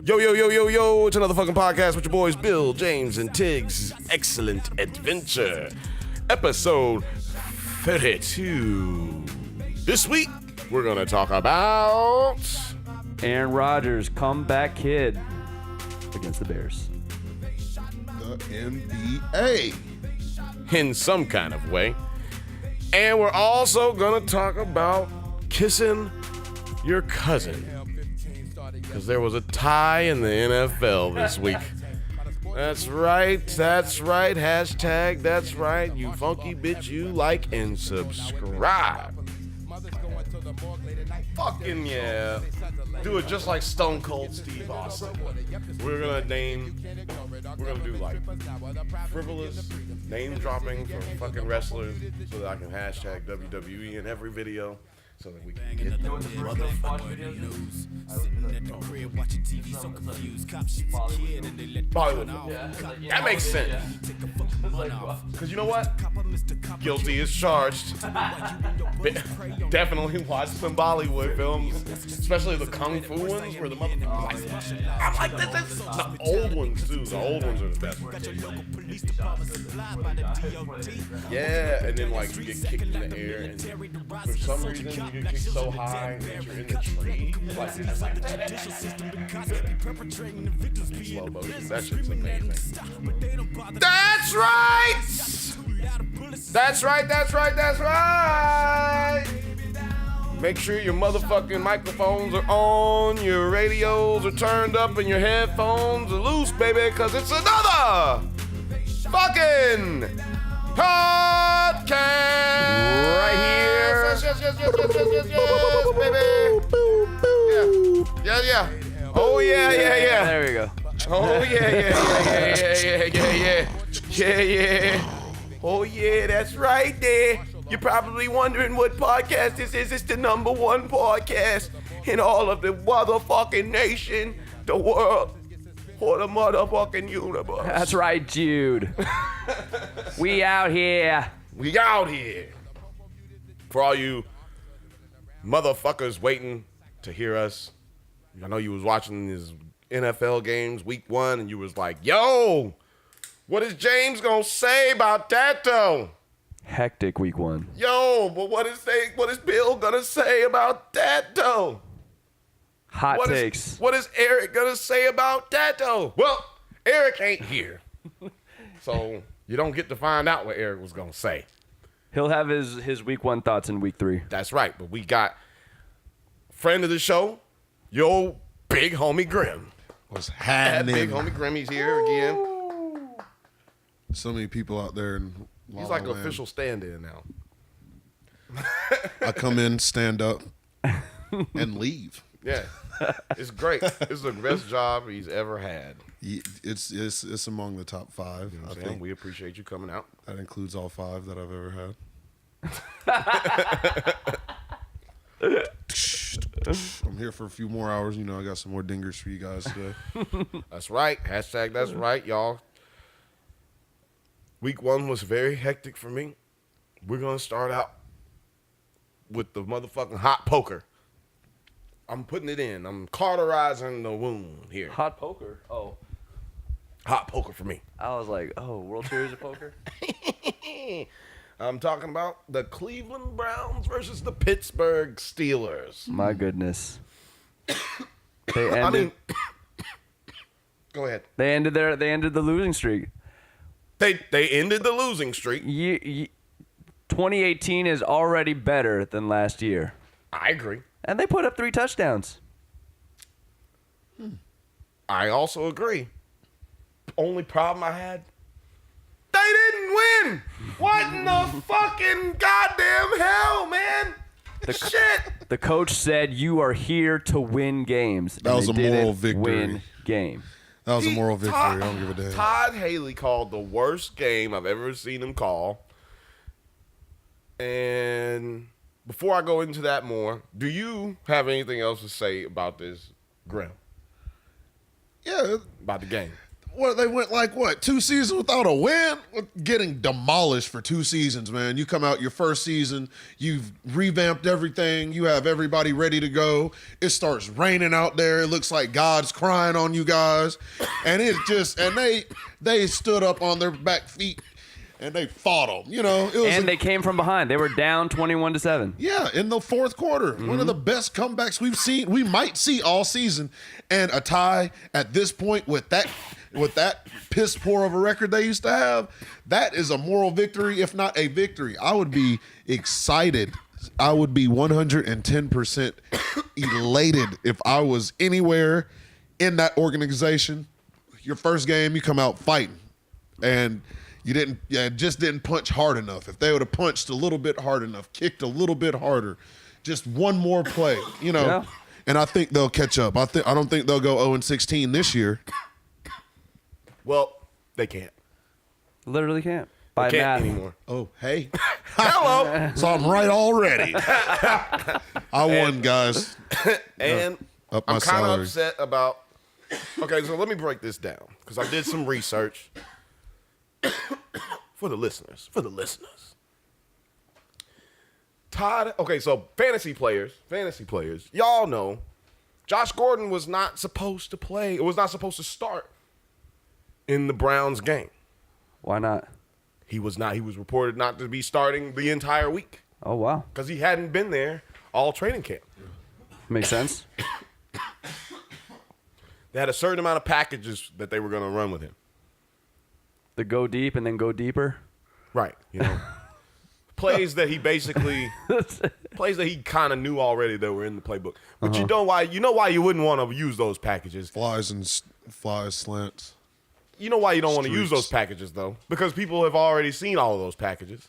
Yo, yo, yo, yo, yo, it's another fucking podcast with your boys Bill, James, and Tig's Excellent Adventure. Episode 32. This week, we're going to talk about Aaron Rodgers, comeback kid against the Bears. The NBA. in some kind of way. And we're also going to talk about kissing your cousin. Because there was a tie in the NFL this week. That's right. Hashtag that's right. You funky bitch, you like and subscribe. Fucking yeah. Do it just like Stone Cold Steve Austin. We're gonna do like frivolous name dropping for fucking wrestlers so that I can hashtag WWE in every video. So that we can get the motherfucking news. Bollywood. That makes sense. Because you know what? Guilty is charged. Definitely watch some Bollywood films, especially the kung fu ones where the motherfuckers I'm like, this is the old ones too. The old ones are the best ones. Yeah, and then like you get kicked in the air, and for some reason you get kicked so high that you're in the tree. Like it's like slow motion. That shit's amazing. That's right. That's right. Make sure your motherfucking microphones are on, your radios are turned up, and your headphones are loose, baby, because it's another fucking podcast Right here. Yes, baby. Yeah. Oh, yeah. There we go. Oh, yeah. Oh, yeah, that's right there. You're probably wondering what podcast this is. It's the number one podcast in all of the motherfucking nation, the world, or the motherfucking universe. That's right, Jude. We out here. We out here. For all you motherfuckers waiting to hear us, I know you was watching these NFL games week 1 and you was like, yo, what is James gonna say about that though? Hectic week 1. Yo, but what is Bill gonna say about that though? Hot takes. What is Eric gonna say about that though? Well, Eric ain't here. So you don't get to find out what Eric was gonna say. He'll have his week 1 thoughts in week 3. That's right, but we got friend of the show, yo big homie Grim. What's happening? Big homie Grim, he's here again. So many people out there in La He's La like Land. official stand-in now. I come in, stand up, and leave. Yeah, it's great. It's the best job he's ever had. It's among the top 5. You know what I I'm saying? think We appreciate you coming out. that includes all 5 that I've ever had. I'm here for a few more hours. You know, I got some more dingers for you guys today. That's right. Hashtag that's right, y'all. Week 1 was very hectic for me. We're going to start out with the motherfucking hot poker. I'm putting it in. I'm cauterizing the wound here. Hot poker. Oh, Hot poker for me. I was like, World Series of Poker. I'm talking about the Cleveland Browns versus the Pittsburgh Steelers. My goodness. They Go ahead. ended the losing streak. They ended the losing streak. 2018 is already better than last year. I agree. And they put up 3 touchdowns. I also agree. Only problem I had, they didn't win. What in the fucking goddamn hell, man? Shit. The coach said, "You are here to win games." That was and a they moral didn't victory. Win game. That was a moral victory. I don't give a damn. Todd Haley called the worst game I've ever seen him call. And before I go into that more, do you have anything else to say about this, Graham? Yeah. About the game? They went like what 2 seasons without a win, getting demolished for 2 seasons. Man, you come out your first season, you've revamped everything, you have everybody ready to go. It starts raining out there. It looks like God's crying on you guys, and they stood up on their back feet and they fought them. You know, they came from behind. They were down 21-7. Yeah, in the fourth quarter, one of the best comebacks we might see all season, and a tie at this point with that piss poor of a record they used to have, that is a moral victory, if not a victory. I would be excited. I would be 110% elated if I was anywhere in that organization. Your first game, you come out fighting, and you just didn't punch hard enough. If they would have punched a little bit hard enough, kicked a little bit harder, just one more play, you know. Yeah. And I think they'll catch up. I don't think they'll go 0-16 this year. Well, they can't. Literally can't. They By can't math. anymore. Oh, hey. Hello. So I'm right already. I won, guys. And Up my I'm kind of salary. upset about. Okay, so let me break this down because I did some research for the listeners. Todd. Okay, so fantasy players. Y'all know, Josh Gordon was not supposed to play. It was not supposed to start in the Browns game. Why not? He was not. He was reported not to be starting the entire week Oh, wow. because he hadn't been there all training camp. Makes sense. They had a certain amount of packages that they were going to run with him. The go deep and then go deeper. Right. You know, plays that he kind of knew already that were in the playbook. But you know why you wouldn't want to use those packages. Flies, slants. You know why you don't want to use Streaks. those packages, though? Because people have already seen all of those packages.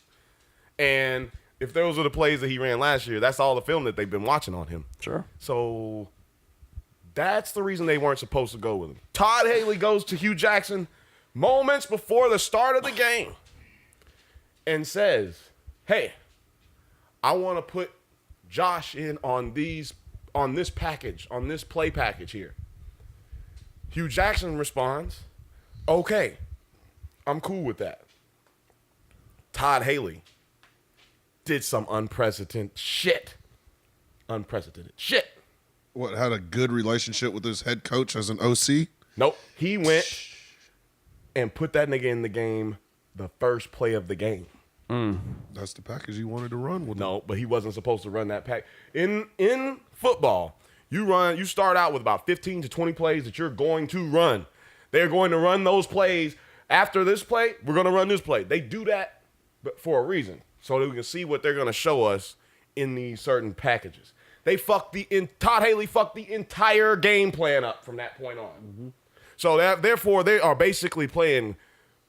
And if those are the plays that he ran last year, that's all the film that they've been watching on him. Sure. So that's the reason they weren't supposed to go with him. Todd Haley goes to Hugh Jackson moments before the start of the game and says, hey, I want to put Josh in on this package, on this play package here. Hugh Jackson responds, okay, I'm cool with that. Todd Haley did some unprecedented shit. What, had a good relationship with his head coach as an OC? Nope. He went and put that nigga in the game the first play of the game. That's the package he wanted to run with. No, but he wasn't supposed to run that pack. In football, you start out with about 15 to 20 plays that you're going to run. They're going to run those plays. After this play, we're going to run this play. They do that for a reason, so that we can see what they're going to show us in these certain packages. Todd Haley fucked the entire game plan up from that point on. Mm-hmm. So therefore, they are basically playing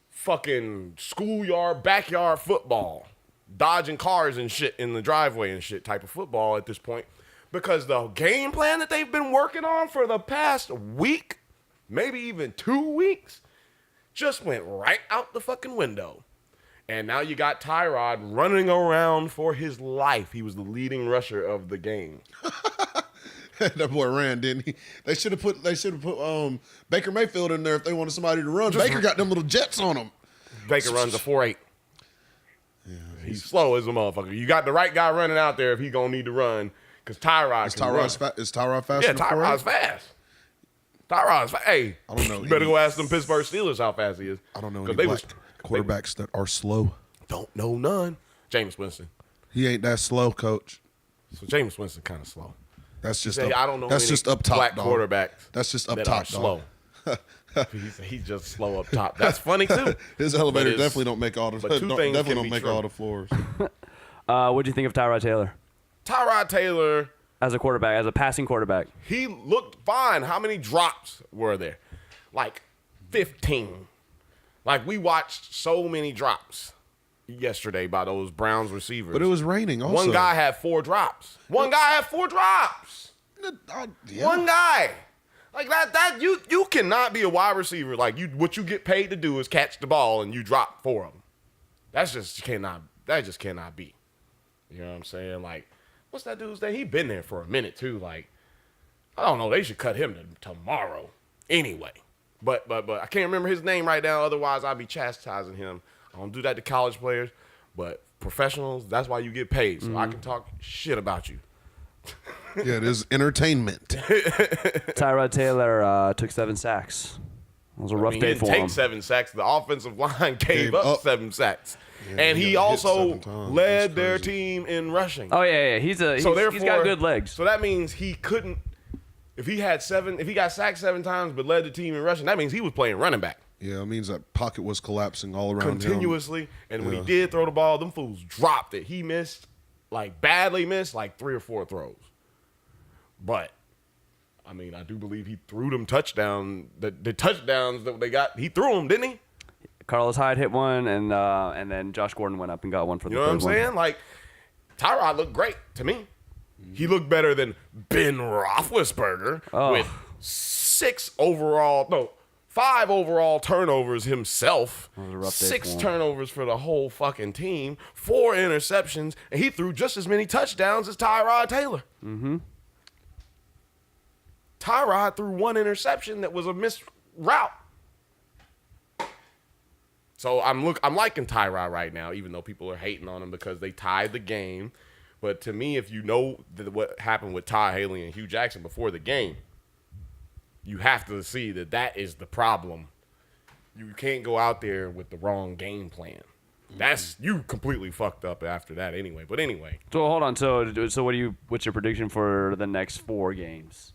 fucking schoolyard, backyard football, dodging cars and shit in the driveway and shit type of football at this point, because the game plan that they've been working on for the past week, maybe even 2 weeks, just went right out the fucking window. And now you got Tyrod running around for his life. He was the leading rusher of the game. That boy ran, didn't he? They should have put Baker Mayfield in there if they wanted somebody to run. Baker got them little jets on him. Baker runs a 4.8. Yeah, he's slow as a motherfucker. You got the right guy running out there if he gonna need to run, because Tyrod can run. Is Tyrod fast? Yeah, Tyrod's fast. Hey, I don't know. You better go ask them Pittsburgh Steelers how fast he is. I don't know any black quarterbacks that are slow. Don't know none. Jameis Winston. He ain't that slow, coach. So Jameis Winston kind of slow. That's just I don't know. That's just up top, black dog. quarterbacks. That's just up that top, are slow. He's just slow up top. That's funny too. His elevator definitely don't make all the. But two things definitely can don't be make true. all the floors. What do you think of Tyrod Taylor Tyrod Taylor, as a quarterback, as a passing quarterback? he looked fine. How many drops were there? Like 15. Like we watched so many drops yesterday by those Browns receivers. But it was raining also. One guy had 4 drops. One guy. Like that you cannot be a wide receiver. Like what you get paid to do is catch the ball and you drop 4 of them. That just cannot be. You know what I'm saying? Like, what's that dude's name? He been there for a minute too. Like, I don't know. They should cut him tomorrow. Anyway, But I can't remember his name right now. Otherwise, I'd be chastising him. I don't do that to college players, but professionals, that's why you get paid. So I can talk shit about you. Yeah, it is entertainment. Tyrod Taylor took 7 sacks. It was a rough He day didn't for take him. 7 sacks. The offensive line gave up 7 sacks. Yeah, and he he got hit also 7 times. led That's their crazy. team in rushing. Oh yeah. He's got good legs. So that means he couldn't. If he got sacked 7 times but led the team in rushing, that means he was playing running back Yeah, it means that pocket was collapsing all around him. continuously. And when he did throw the ball, them fools dropped it. He missed, badly missed, 3 or 4 throws. But I mean, I do believe he threw them touchdown. The touchdowns that they got, he threw them, didn't he? Carlos Hyde hit one, and then Josh Gordon went up and got one for the You know what third I'm one. saying? Tyrod looked great to me. He looked better than Ben Roethlisberger with 5 overall turnovers himself. was a rough day 6 for him. turnovers for the whole fucking team. 4 interceptions, and he threw just as many touchdowns as Tyrod Taylor. Mm-hmm. Tyrod threw 1 interception that was a missed route. So I'm liking Tyrod right now, even though people are hating on him because they tied the game. But to me, if you know what happened with Todd Haley and Hugh Jackson before the game, you have to see that is the problem. You can't go out there with the wrong game plan. You completely fucked up after that anyway. But anyway. So hold on. So what's your prediction for the next 4 games?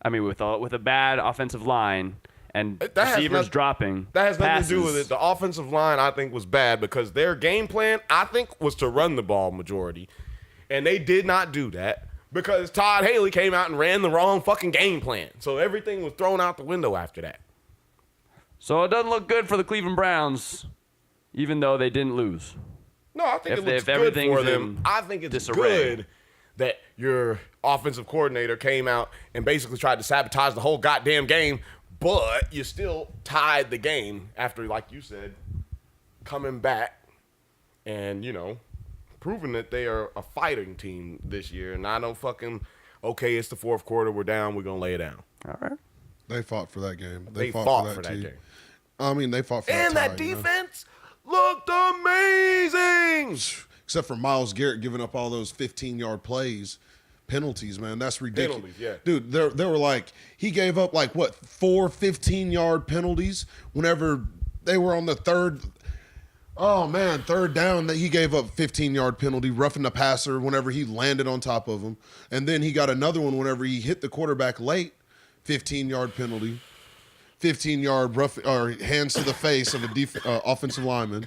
I mean, with a bad offensive line and receivers dropping. That has nothing to do passes. with it. The offensive line, I think, was bad because their game plan, I think, was to run the ball majority. And they did not do that because Todd Haley came out and ran the wrong fucking game plan. So everything was thrown out the window after that. So it doesn't look good for the Cleveland Browns, even though they didn't lose. No, I think If it looks good everything's for them. in I think it's disarray. good that your offensive coordinator came out and basically tried to sabotage the whole goddamn game, but you still tied the game after, like you said, coming back and, proving that they are a fighting team this year. And I don't okay, it's the 4th quarter, we're down, we're going to lay it down. All right. They fought for that game. They fought for that team. game. I mean, they fought for And that that tie, defense looked amazing. Except for Myles Garrett giving up all those 15-yard penalties, man. That's ridiculous. Penalties, yeah. Dude, they were he gave up 4 15-yard penalties whenever they were on the third down that he gave up 15-yard penalty, roughing the passer whenever he landed on top of him. And then he got another one whenever he hit the quarterback late, 15-yard penalty. 15-yard rough or hands to the face of a offensive lineman.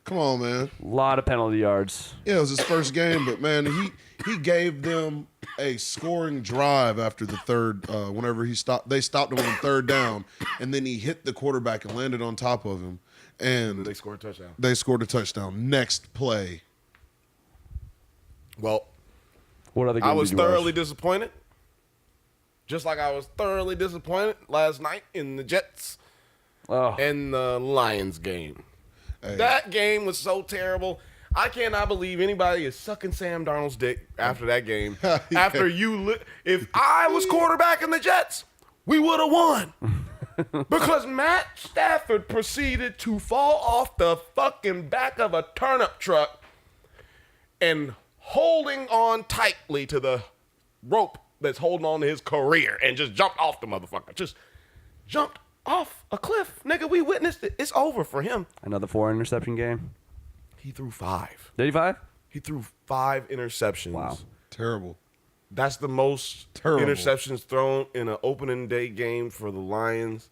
Come on, man. A lot of penalty yards. Yeah, it was his first game, but man, he gave them a scoring drive after the third. Whenever they stopped him on 3rd down, and then he hit the quarterback and landed on top of him, and They scored a touchdown. They scored a touchdown. Next play. Well, What other game I was did you thoroughly watch? disappointed. Just like I was thoroughly disappointed last night in the Jets Oh, and the Lions game. Hey. That game was so terrible. I cannot believe anybody is sucking Sam Darnold's dick after that game. Yeah. After if I was quarterback in the Jets, we would have won. Because Matt Stafford proceeded to fall off the fucking back of a turnip truck and holding on tightly to the rope that's holding on to his career and just jumped off the motherfucker. Just jumped off a cliff. Nigga, we witnessed it. It's over for him. another 4 interception game. He threw 5. Did he 5? He threw 5 interceptions. Wow. Terrible. That's the most Terrible. interceptions thrown in an opening day game for the Lions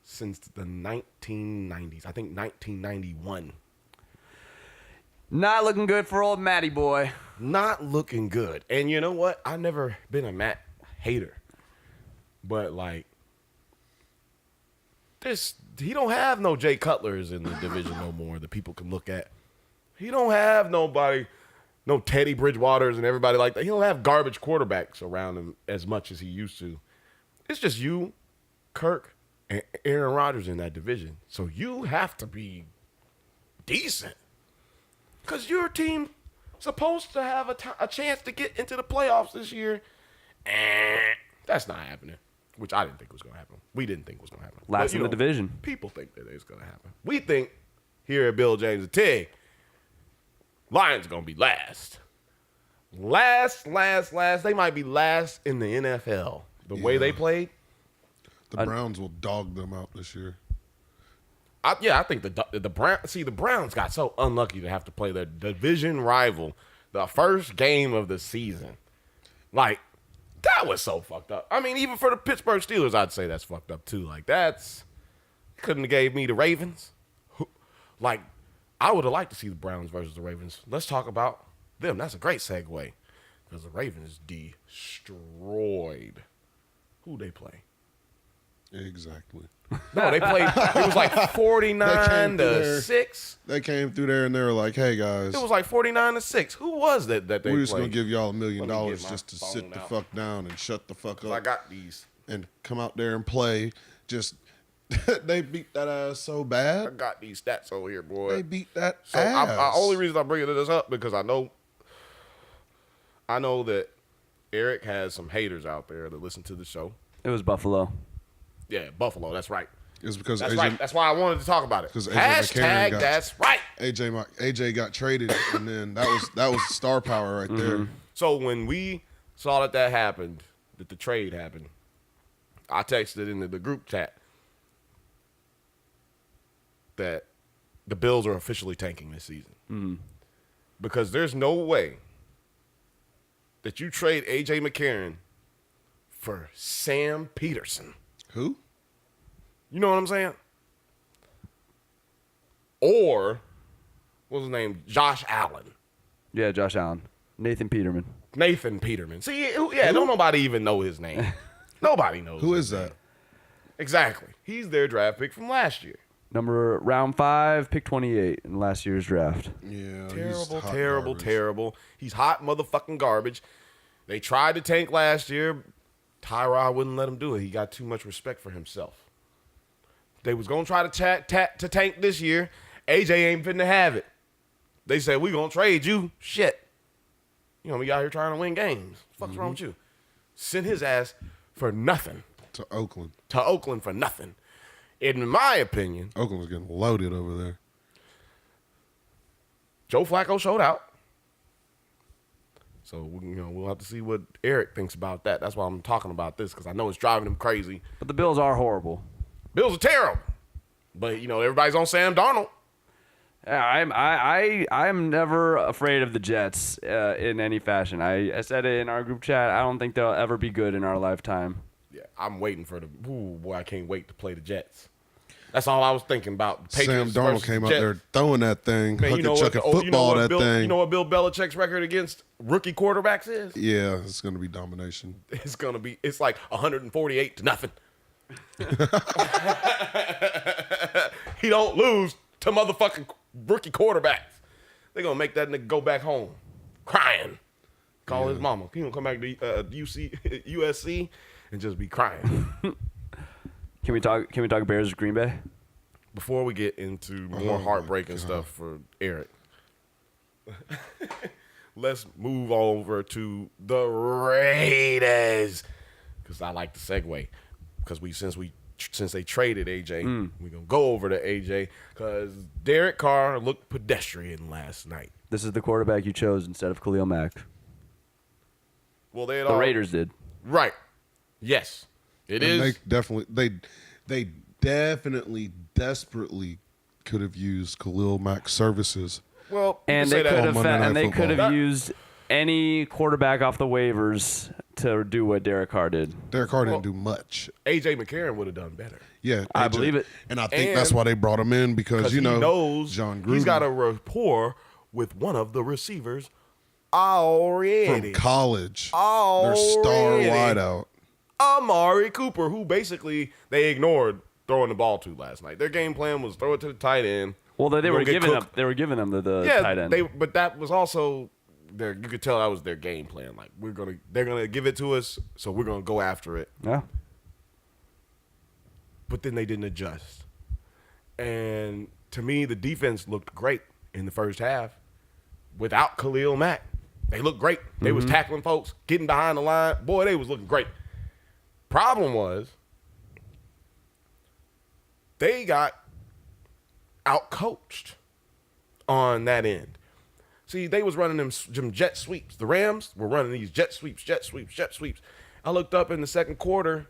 since the 1990s. I think 1991. Not looking good for old Matty boy. Not looking good. And you know what? I've never been a Matt hater. But he don't have no Jay Cutlers in the division no more that people can look at. He don't have nobody, no Teddy Bridgewaters and everybody like that. He don't have garbage quarterbacks around him as much as he used to. It's just you, Kirk, and Aaron Rodgers in that division. So you have to be decent. Because your team supposed to have a chance to get into the playoffs this year. That's not happening. which I didn't think was going to happen. We didn't think was going to happen. Last in the division. People think that it's going to happen. We think here at Bill James and Tig, Lions going to be last. Last. They might be last in the NFL. The way they played. The Browns will dog them out this year. I think the Browns. See, the Browns got so unlucky to have to play their division rival the first game of the season. Like, that was so fucked up. I mean, even for the Pittsburgh Steelers, I'd say that's fucked up too. Like, couldn't have gave me the Ravens. Like, I would have liked to see the Browns versus the Ravens. Let's talk about them. That's a great segue because the Ravens destroyed. Who they play? Exactly. No, they played. It was like 49-6. They came through there and they were like, "Hey guys, it was like 49-6. Who was that they we're just played? gonna give y'all $1 million Let me get just to my sit phone the out. fuck down and shut the fuck up I got these. and come out there and play." Just they beat that ass so I bad. got these stats over here, boy. They beat that So ass. only reason I'm bringing this up because I know that Eric has some haters out there that listen to the show. It was Buffalo. Yeah, Buffalo. That's right. It's because That's AJ, right. That's why I wanted to talk about it. 'Cause AJ Hashtag McCarron that's right. AJ got traded, and then that was star power right there. So when we saw that happened, that the trade happened, I texted into the group chat that the Bills are officially tanking this season. Because there's no way that you trade A.J. McCarron for Sam Peterson. Who? You know what I'm saying? Or, what's his name? Josh Allen. Yeah, Josh Allen. Nathan Peterman. Nathan Peterman. See, don't nobody even know his name. Nobody knows. Who his is name. that? Exactly. He's their draft pick from last year. Round 5, pick 28 in last year's draft. Yeah, Terrible. He's hot motherfucking garbage. They tried to tank last year. Tyrod wouldn't let him do it. He got too much respect for himself. They was going to try to tank this year. AJ ain't finna have it. They said, we going to trade you. Shit. You know, we out here trying to win games. What's wrong with you? Send his ass for nothing. To Oakland. To Oakland for nothing. In my opinion, Oakland was getting loaded over there. Joe Flacco showed out. So, we'll have to see what Eric thinks about that. That's why I'm talking about this, because I know it's driving him crazy. But the Bills are horrible. Bills are terrible. But, everybody's on Sam Darnold. Yeah, I'm never afraid of the Jets in any fashion. I said it in our group chat. I don't think they'll ever be good in our lifetime. Yeah, I'm waiting for I can't wait to play the Jets. That's all I was thinking about. Patriots Sam Darnold versus came out Jets. there throwing that thing, Man, chucking football that thing. You know what Bill Belichick's record against rookie quarterbacks is? Yeah, it's going to be domination. It's like 148-0. He don't lose to motherfucking rookie quarterbacks. They're going to make that nigga go back home crying. Call his mama. He going to come back to USC and just be crying. Can we talk Bears Green Bay? Before we get into more heartbreaking stuff for Eric, let's move over to the Raiders, because I like the segue. Because since they traded AJ, we're gonna go over to AJ because Derek Carr looked pedestrian last night. This is the quarterback you chose instead of Khalil Mack. Well, the Raiders did. Right. Yes, it is. They definitely desperately could have used Khalil Mack's services. Well, and they could have used any quarterback off the waivers to do what Derek Carr did. Derek Carr didn't do much. AJ McCarron would have done better. Yeah, I believe it. And I think that's why they brought him in because he knows John Gruden. He's got a rapport with one of the receivers already from college. Already. Their star wideout. Amari Cooper, who basically they ignored throwing the ball to last night. Their game plan was throw it to the tight end. Well, they were giving them the tight end. But that was also you could tell that was their game plan. Like they're gonna give it to us, so we're gonna go after it. Yeah. But then they didn't adjust. And to me, the defense looked great in the first half without Khalil Mack. They looked great. They was tackling folks, getting behind the line. Boy, they was looking great. Problem was, they got out-coached on that end. See, they was running them jet sweeps. The Rams were running these jet sweeps. I looked up in the second quarter,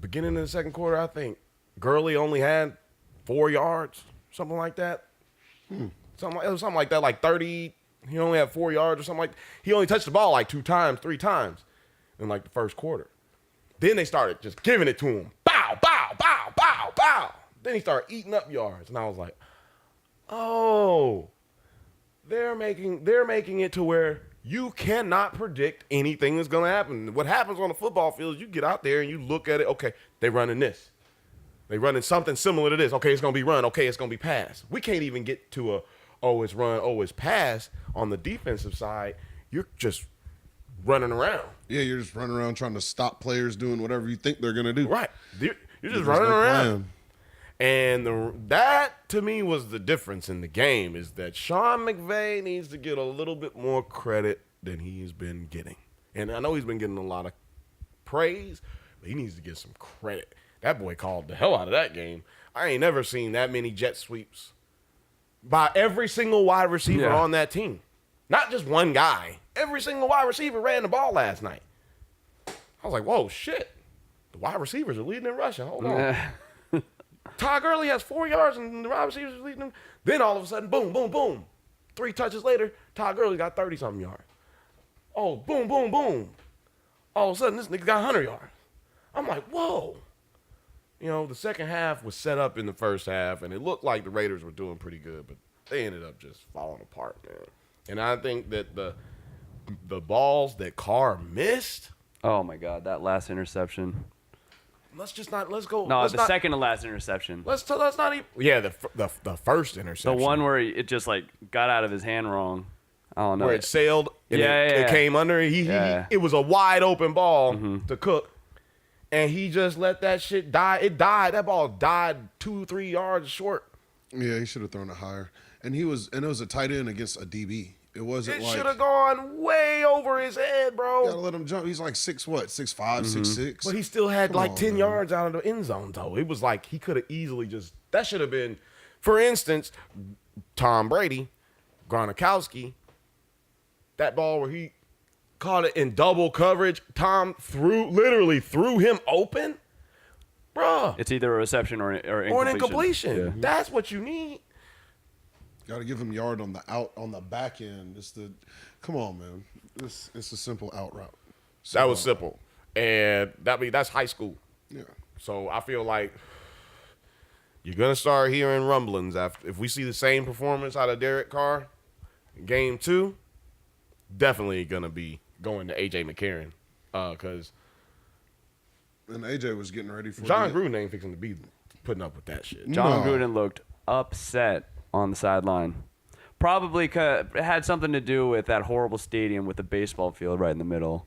beginning of the second quarter, I think Gurley only had 4 yards, something like that. Something like that, like 30. He only had 4 yards or something like that. He only touched the ball like 3 times in like the first quarter. Then they started just giving it to him. Bow, bow, bow, bow, bow. Then he started eating up yards. And I was like, oh, they're making it to where you cannot predict anything that's going to happen. What happens on the football field is you get out there and you look at it. Okay, they running this. They running something similar to this. Okay, it's going to be run. Okay, it's going to be pass. We can't even get to it's run, it's pass on the defensive side. You're just running around. Yeah, you're just running around trying to stop players doing whatever you think they're going to do. Right. You're just running around. And that, to me, was the difference in the game, is that Sean McVay needs to get a little bit more credit than he's been getting. And I know he's been getting a lot of praise, but he needs to get some credit. That boy called the hell out of that game. I ain't never seen that many jet sweeps by every single wide receiver on that team. Not just one guy. Every single wide receiver ran the ball last night. I was like, whoa, shit. The wide receivers are leading in rushing. Hold on. Todd Gurley has 4 yards and the wide receivers are leading him. Then all of a sudden, boom, boom, boom. 3 touches later, Todd Gurley got 30-something yards. Oh, boom, boom, boom. All of a sudden, this nigga got 100 yards. I'm like, whoa. You know, the second half was set up in the first half, and it looked like the Raiders were doing pretty good, but they ended up just falling apart, man. And I think that the balls that Carr missed. Oh, my God, that last interception. Let's go. No, the second to last interception. Let's not even. Yeah, the first interception. The one where it just like got out of his hand wrong. I don't know. Where it sailed and it came under. It was a wide open ball to Cook, and he just let that shit die. It died. That ball died 2-3 yards short. Yeah, he should have thrown it higher. And it was a tight end against a DB. It wasn't it like. It should have gone way over his head, bro. You gotta let him jump. He's like 6'5", 6'6". But he still had 10 yards out of the end zone, though. It was like he could have easily just. That should have been, for instance, Tom Brady, Gronkowski, that ball where he caught it in double coverage. Tom literally threw him open, bruh. It's either a reception or incompletion. Or an incompletion. Yeah. That's what you need. Got to give him yard on the back end. Come on, man. It's a simple out route. That was simple, and that's high school. Yeah. So I feel like you're gonna start hearing rumblings if we see the same performance out of Derek Carr, in game 2. Definitely gonna be going to AJ McCarron, because. And AJ was getting ready for John Gruden ain't fixing to be putting up with that shit. John Gruden looked upset on the sideline. Probably had something to do with that horrible stadium with the baseball field right in the middle.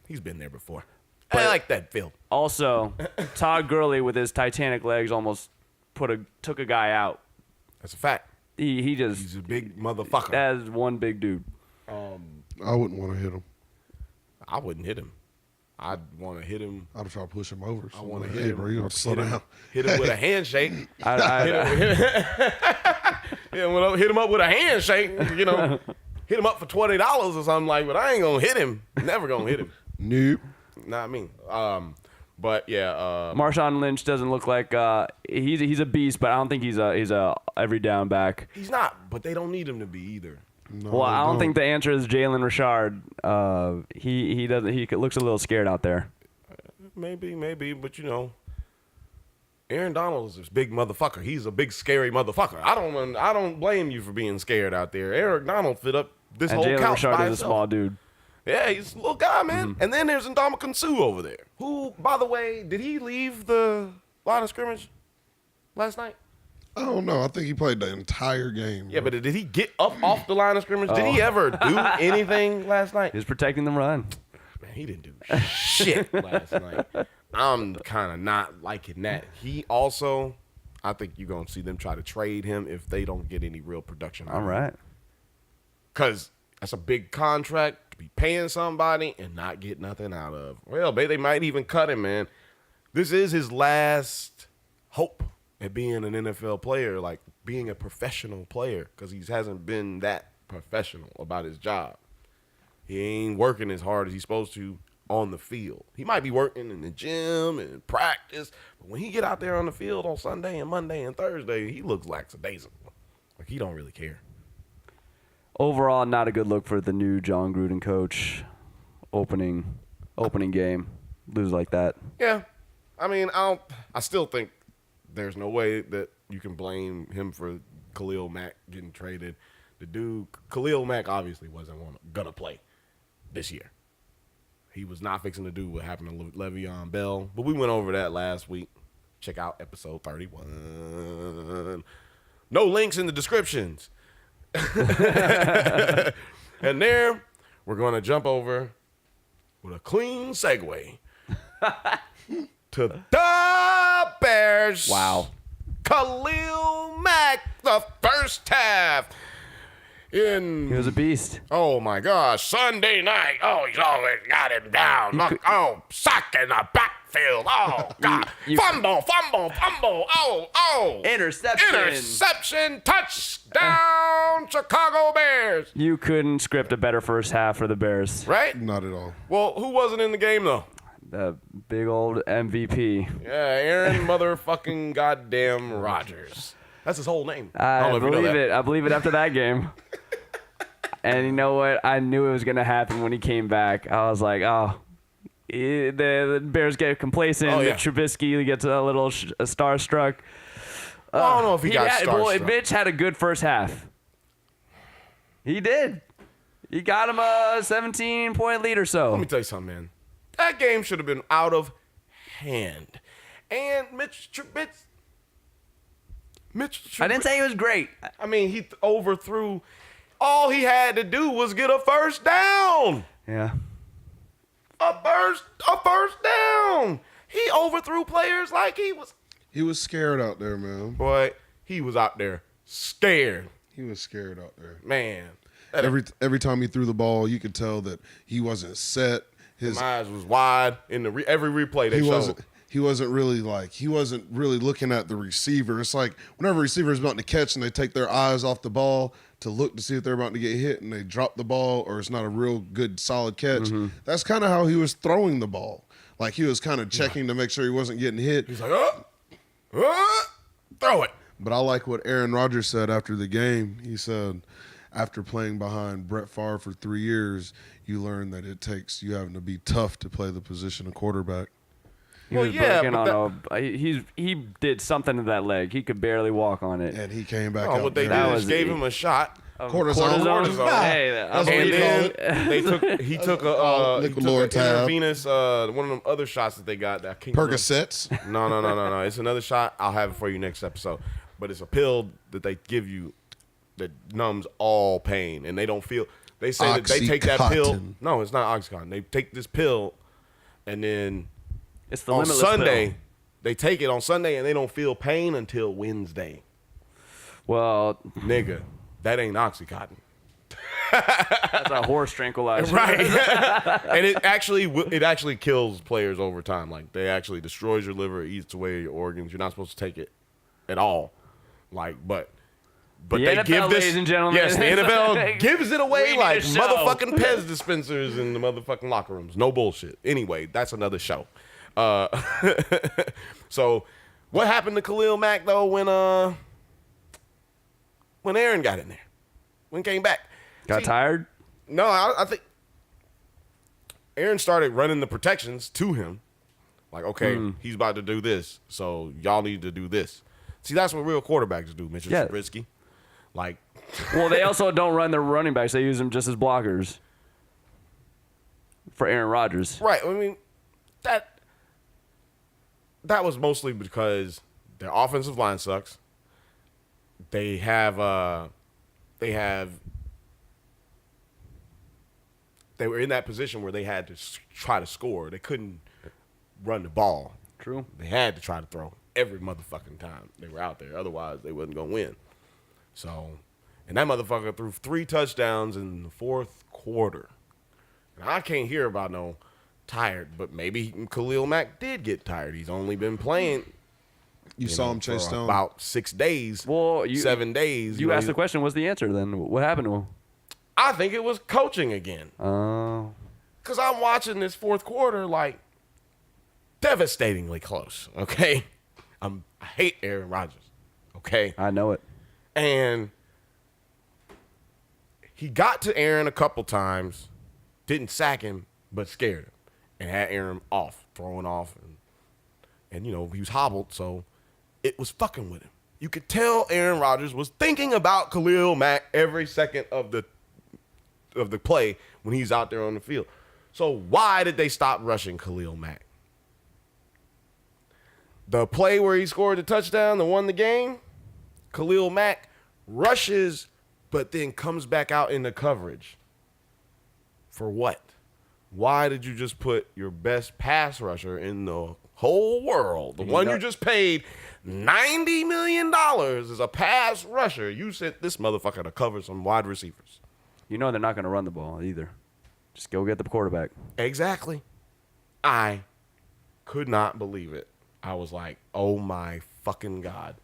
He's been there before. But I like that field. Also, Todd Gurley with his Titanic legs almost took a guy out. That's a fact. He's a big motherfucker. That is one big dude. I wouldn't want to hit him. I wouldn't hit him. I'd want to hit him. I'd try to push him over. I want to hit him. Bro, you got to slow down. Hit him with a handshake. Hit him up with a handshake. Hit him up for $20 or something like. But I ain't gonna hit him. Never gonna hit him. Nope. Not me. But yeah. Marshawn Lynch doesn't look like he's a beast, but I don't think he's a every down back. He's not. But they don't need him to be either. No, well, I don't think the answer is Jalen Richard. He doesn't. He looks a little scared out there. Maybe, but Aaron Donald is this big motherfucker. He's a big scary motherfucker. I don't blame you for being scared out there. Aaron Donald fit up this whole Jalen couch Richard by is himself. a small dude. Yeah, he's a little guy, man. Mm-hmm. And then there's Ndamukong Suh over there, who, by the way, did he leave the line of scrimmage last night? I don't know. I think he played the entire game. Yeah, but did he get up off the line of scrimmage? Did he ever do anything last night? He was protecting the run. Man, he didn't do shit last night. I'm kind of not liking that. He also, I think you're going to see them try to trade him if they don't get any real production. All right. Because that's a big contract be paying somebody and not get nothing out of. Well, they might even cut him, man. This is his last hope at being an NFL player, like being a professional player, because he hasn't been that professional about his job. He ain't working as hard as he's supposed to on the field. He might be working in the gym and practice, but when he get out there on the field on Sunday and Monday and Thursday, he looks lackadaisical. Like he don't really care. Overall, not a good look for the new John Gruden coach. Opening game, lose like that. Yeah, I mean, I still think there's no way that you can blame him for Khalil Mack getting traded. The dude, Khalil Mack, obviously wasn't gonna play this year. He was not fixing to do what happened to Le'Veon Bell, but we went over that last week. Check out episode 31. No links in the descriptions. And there, we're going to jump over with a clean segue to the Bears. Wow. Khalil Mack, the first half. He was a beast. Oh, my gosh. Sunday night. Oh, he's always got him down. Sack in the backfield. Oh, God. Fumble. Oh. Interception. Touchdown, Chicago Bears. You couldn't script a better first half for the Bears. Right? Not at all. Well, who wasn't in the game, though? The big old MVP. Yeah, Aaron motherfucking goddamn Rodgers. That's his whole name. I believe it after that game. And you know what? I knew it was going to happen when he came back. I was like, the Bears get complacent. Oh, yeah. Trubisky gets a little starstruck. I don't know if he got starstruck. Well, Mitch had a good first half. He did. He got him a 17-point lead or so. Let me tell you something, man. That game should have been out of hand. And Mitch Trubisky. I didn't say he was great. I mean, he overthrew. All he had to do was get a first down. Yeah. A first down. He overthrew players like he was. He was scared out there, man. Boy, he was out there scared. He was scared out there. Man. Every time he threw the ball, you could tell that he wasn't set. His eyes was wide in every replay they showed. He wasn't really looking at the receiver. It's like whenever a receiver is about to catch and they take their eyes off the ball to look to see if they're about to get hit and they drop the ball or it's not a real good solid catch. Mm-hmm. That's kind of how he was throwing the ball. Like he was kind of checking to make sure he wasn't getting hit. He's like, throw it. But I like what Aaron Rodgers said after the game. He said, after playing behind Brett Favre for 3 years, you learn that it takes you having to be tough to play the position of quarterback. He did something to that leg. He could barely walk on it. And he came back out. What they did is gave him a shot. Cortisone. Hey, that's what we call it. He took an intravenous, one of them other shots that they got. That Percocets? No. It's another shot. I'll have it for you next episode. But it's a pill that they give you that numbs all pain. And they don't feel. They say that they take that pill. No, it's not Oxycontin. They take this pill and then it's the on Sunday, pill. They take it on Sunday and they don't feel pain until Wednesday. Well, nigga, that ain't Oxycontin. That's a horse tranquilizer, right? And it actually kills players over time. Like they actually destroys your liver, eats away your organs. You're not supposed to take it at all. But the they NFL, give this, ladies and gentlemen. Yes, the NFL gives it away like motherfucking Pez dispensers in the motherfucking locker rooms. No bullshit. Anyway, that's another show. So, what happened to Khalil Mack though when Aaron got in there? When he came back? Got tired? No, I think Aaron started running the protections to him. Like, okay, he's about to do this, so y'all need to do this. See, that's what real quarterbacks do, Mr. Trubisky. Like, well, they also don't run their running backs; they use them just as blockers for Aaron Rodgers. Right. I mean, that was mostly because their offensive line sucks. They were in that position where they had to try to score. They couldn't run the ball. True. They had to try to throw every motherfucking time they were out there. Otherwise, they wasn't going to win. So, and that motherfucker threw 3 touchdowns in the fourth quarter. And I can't hear about no tired, but maybe Khalil Mack did get tired. He's only been playing. You saw him chase down about 6 days. 7 days. You asked the question. What's the answer then? What happened to him? I think it was coaching again. Oh. Because I'm watching this fourth quarter like devastatingly close. Okay, I hate Aaron Rodgers. Okay, I know it. And he got to Aaron a couple times, didn't sack him, but scared him, and had Aaron throwing off, and he was hobbled, so it was fucking with him. You could tell Aaron Rodgers was thinking about Khalil Mack every second of the play when he's out there on the field. So why did they stop rushing Khalil Mack? The play where he scored the touchdown that won the game, Khalil Mack rushes, but then comes back out into coverage. For what? Why did you just put your best pass rusher in the whole world, the one you just paid $90 million as a pass rusher? You sent this motherfucker to cover some wide receivers. You know they're not going to run the ball either. Just go get the quarterback. Exactly. I could not believe it. I was like, oh my fucking God.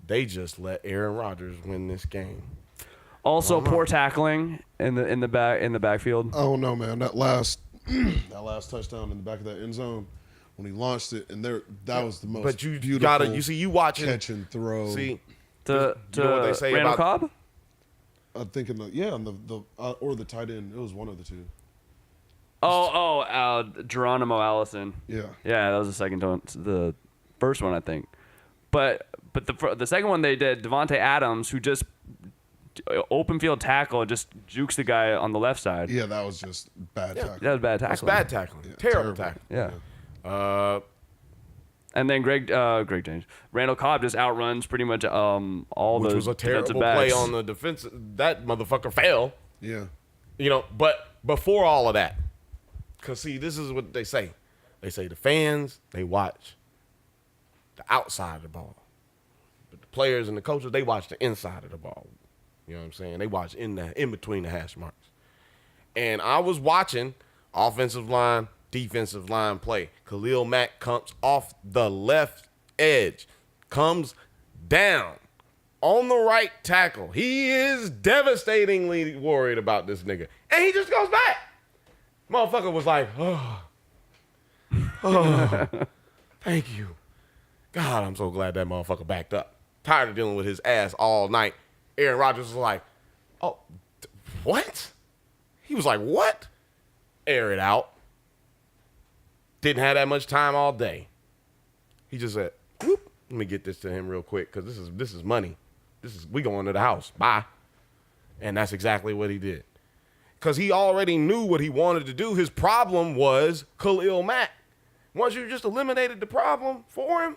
They just let Aaron Rodgers win this game. Also, poor tackling in the backfield. Oh no, man! That last touchdown in the back of that end zone when he launched it, and that was the most. But you watching catch and throw. See, to you know what they say Randall about Cobb. I'm thinking on the or the tight end. It was one of the two. Geronimo Allison. Yeah, that was the second one. The first one, I think. But the second one they did, Devontae Adams, who just open field tackle, just jukes the guy on the left side. Yeah, that was just bad tackling. That was bad tackling. That's bad tackling. Yeah, terrible tackling. Yeah. And then Randall Cobb just outruns pretty much all which the was a terrible backs. play on the defense. That motherfucker fell. Yeah. But before all of that, because see, this is what they say. They say the fans, they watch the outside of the ball. But the players and the coaches, they watch the inside of the ball. You know what I'm saying? They watch in between the hash marks. And I was watching offensive line, defensive line play. Khalil Mack comes off the left edge, comes down on the right tackle. He is devastatingly worried about this nigga. And he just goes back. Motherfucker was like, thank you. God, I'm so glad that motherfucker backed up. Tired of dealing with his ass all night. Aaron Rodgers was like, what? He was like, what? Air it out. Didn't have that much time all day. He just said, whoop, let me get this to him real quick because this is money. We going to the house. Bye. And that's exactly what he did. Because he already knew what he wanted to do. His problem was Khalil Mack. Once you just eliminated the problem for him,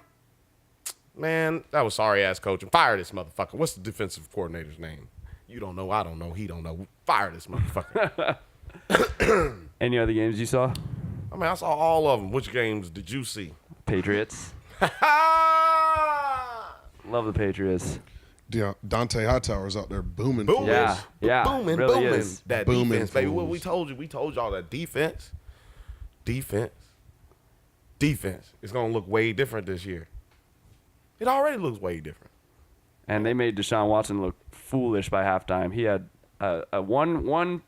man, that was sorry-ass coaching. Fire this motherfucker. What's the defensive coordinator's name? You don't know. I don't know. He don't know. Fire this motherfucker. Any other games you saw? I mean, I saw all of them. Which games did you see? Patriots. Love the Patriots. Yeah, Dante Hightower's out there booming. Yeah. Booming. Is. That booming defense, baby. fools. What we told y'all that defense is going to look way different this year. It already looks way different. And they made Deshaun Watson look foolish by halftime. He had a one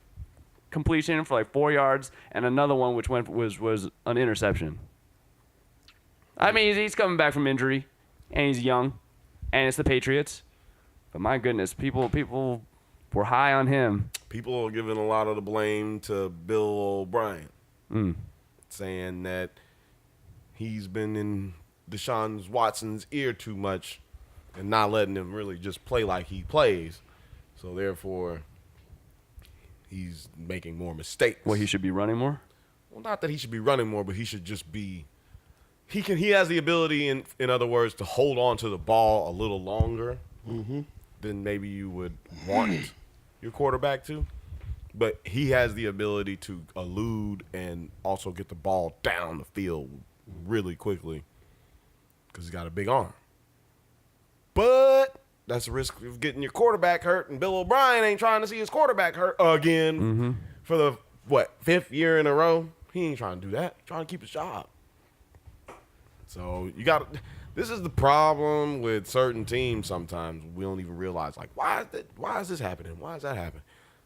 completion for like 4 yards and another one which was an interception. I mean, he's coming back from injury, and he's young, and it's the Patriots. But my goodness, people were high on him. People are giving a lot of the blame to Bill O'Brien, saying that he's been in Deshaun Watson's ear too much and not letting him really just play like he plays. So therefore, he's making more mistakes. Well, he should be running more? Well, not that he should be running more, but he should just be – he has the ability, in other words, to hold on to the ball a little longer than maybe you would want your quarterback to. But he has the ability to elude and also get the ball down the field really quickly because he's got a big arm. But that's the risk of getting your quarterback hurt, and Bill O'Brien ain't trying to see his quarterback hurt again for the fifth year in a row. He ain't trying to do that. He's trying to keep his job. So you got. This is the problem with certain teams. Sometimes we don't even realize, like, why is this happening? Why is that happening?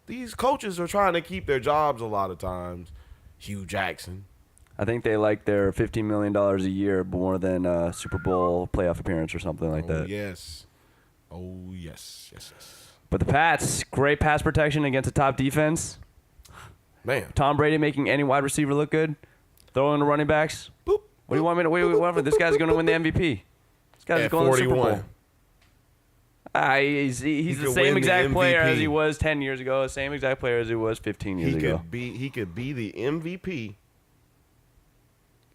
These coaches are trying to keep their jobs a lot of times. Hugh Jackson. I think they like their $15 million a year more than a Super Bowl playoff appearance or something like that. Yes. Oh, yes. Yes. But the Pats, great pass protection against a top defense. Man. Tom Brady making any wide receiver look good. Throwing the running backs. Boop. What do you want me to wait? This guy's going to win the MVP. This guy's At going to the Super 41. Bowl. He's the could same win the exact player as MVP. he was 10 years ago, the same exact player as he was 15 years ago. He could be the MVP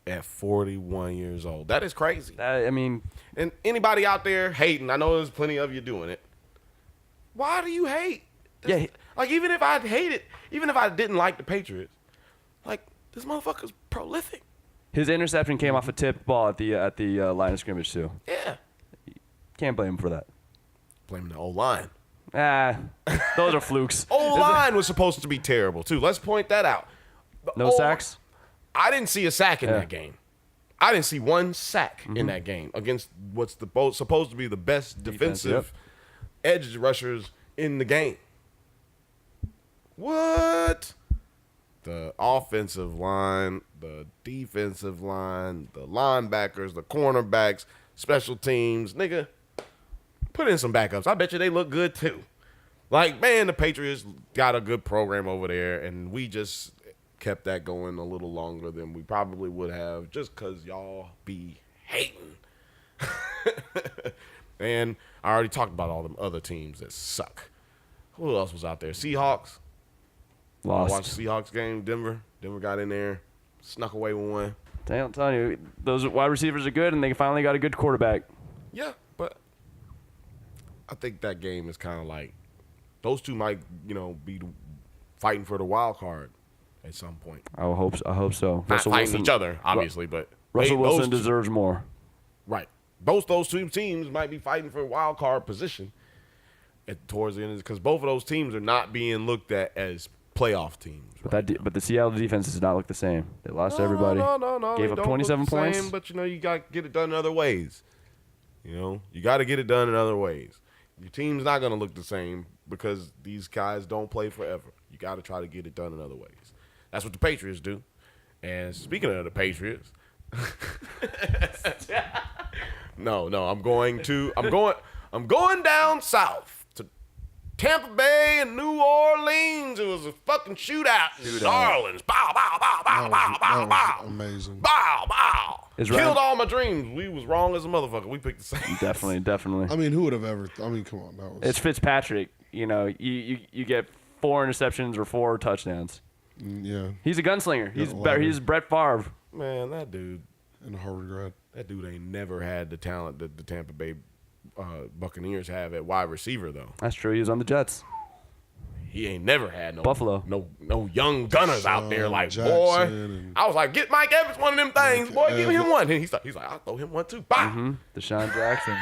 at 41 years old. That is crazy. I mean, And anybody out there hating, I know there's plenty of you doing it. Why do you hate? Yeah. Like, even if I hated, even if I didn't like the Patriots, like, this motherfucker's prolific. his interception came off a tipped ball at the line of scrimmage too. Yeah. Can't blame him for that. Blaming the O-line. Those are flukes. O-line was supposed to be terrible, too. Let's point that out. The No sacks? I didn't see a sack in that game. I didn't see one sack in that game against what's supposed to be the best defensive edge rushers in the game. What? The offensive line, the defensive line, the linebackers, the cornerbacks, special teams. Nigga, put in some backups. I bet you they look good too. Like, man, the Patriots got a good program over there, and we just kept that going a little longer than we probably would have just because y'all be hating. And I already talked about all them other teams that suck. Who else was out there? Seahawks. I Lost. watched the Seahawks game. Denver got in there, snuck away with one. I'm telling you, those wide receivers are good, and they finally got a good quarterback. Yeah, but I think that game is kind of like those two might, be fighting for the wild card at some point. I hope so. Not fighting each other, obviously, but Russell those Wilson two- deserves more. Right. Those two teams might be fighting for a wild card position towards the end, because both of those teams are not being looked at as playoff teams. But but the Seattle defense does not look the same. They lost everybody. No. Gave they up don't 27 look the points. same, but you got to get it done in other ways. You got to get it done in other ways. Your team's not going to look the same because these guys don't play forever. You got to try to get it done in other ways. That's what the Patriots do. And speaking of the Patriots, no, I'm going down south to Tampa Bay and New Orleans. It was a fucking shootout in New Orleans. Bow, bow, bow, bow, bow, bow, That bow. was amazing. Bow, bow. Is Killed Ryan- all my dreams. We was wrong as a motherfucker. We picked the same. Definitely. I mean, who would have ever? Come on, that was. It's Fitzpatrick. You get 4 interceptions or 4 touchdowns. Yeah, He's a gunslinger. He's a better. lot. He's Brett Favre. Man, that dude and a Harvard grad. ain't never had the talent that the Tampa Bay Buccaneers have at wide receiver, though. That's true. He was on the Jets. He ain't never had no Buffalo. no young gunners out there like, Jackson boy. and- I was like, get Mike Evans one of them things, boy. Give him one. And he's like, I'll throw him one too. Bye. Deshaun Jackson.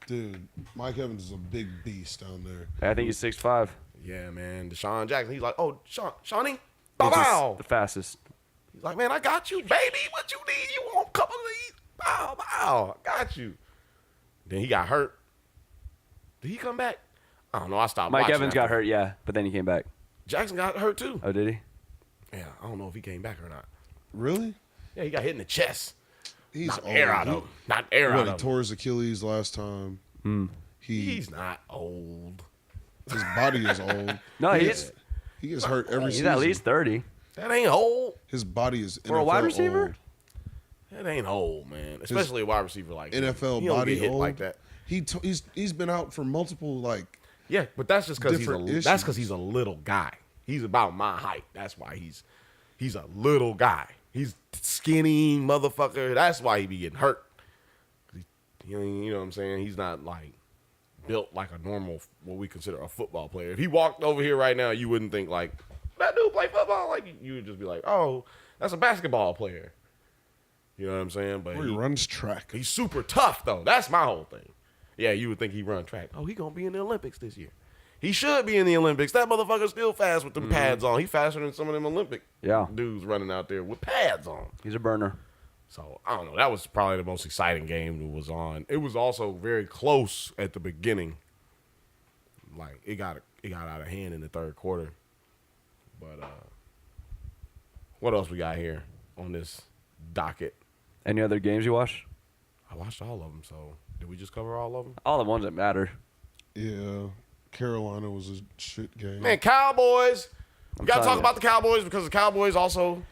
Dude, Mike Evans is a big beast down there. I think he's 6'5". Yeah, man. Deshaun Jackson. He's like, oh, Shawnee, bow bow. The fastest. He's like, man, I got you, baby. What you need? You want a couple of these? Bow, bow. I got you. Then he got hurt. Did he come back? I don't know. I stopped Mike watching Evans after. got hurt, yeah, but then he came back. Jackson got hurt, too. Oh, did he? Yeah, I don't know if he came back or not. Really? Yeah, he got hit in the chest. He's Not old. air out of him. Not air What, out he of him. tore his Achilles last time. He's not old. His body is old. No, he he's gets hurt every he's season. at least 30. That ain't old. His body is For a wide NFL receiver? old. That ain't old, man. Especially a wide receiver like him. NFL He don't body get hit old. like that. He's been out for multiple Yeah, but that's just because Different that's because issues. he's a little guy. He's about my height. That's why he's a little guy. He's skinny motherfucker. That's why he be getting hurt. You know what I'm saying? He's not like built like a normal, what we consider a football player. If he walked over here right now, you wouldn't think like that dude play football. Like you would just be like, oh, that's a basketball player. You know what I'm saying? But he runs track. he's super tough though. That's my whole thing. Yeah, you would think he run track. Oh, he gonna be in the Olympics this year. He should be in the Olympics. That motherfucker's still fast with them pads on. He faster than some of them Olympic dudes running out there with pads on. He's a burner. So, I don't know. That was probably the most exciting game that was on. It was also very close at the beginning. Like, it got out of hand in the third quarter. But what else we got here on this docket? Any other games you watched? I watched all of them, so did we just cover all of them? All the ones that matter. Yeah, Carolina was a shit game. Man, Cowboys. We got to talk you. about the Cowboys because the Cowboys also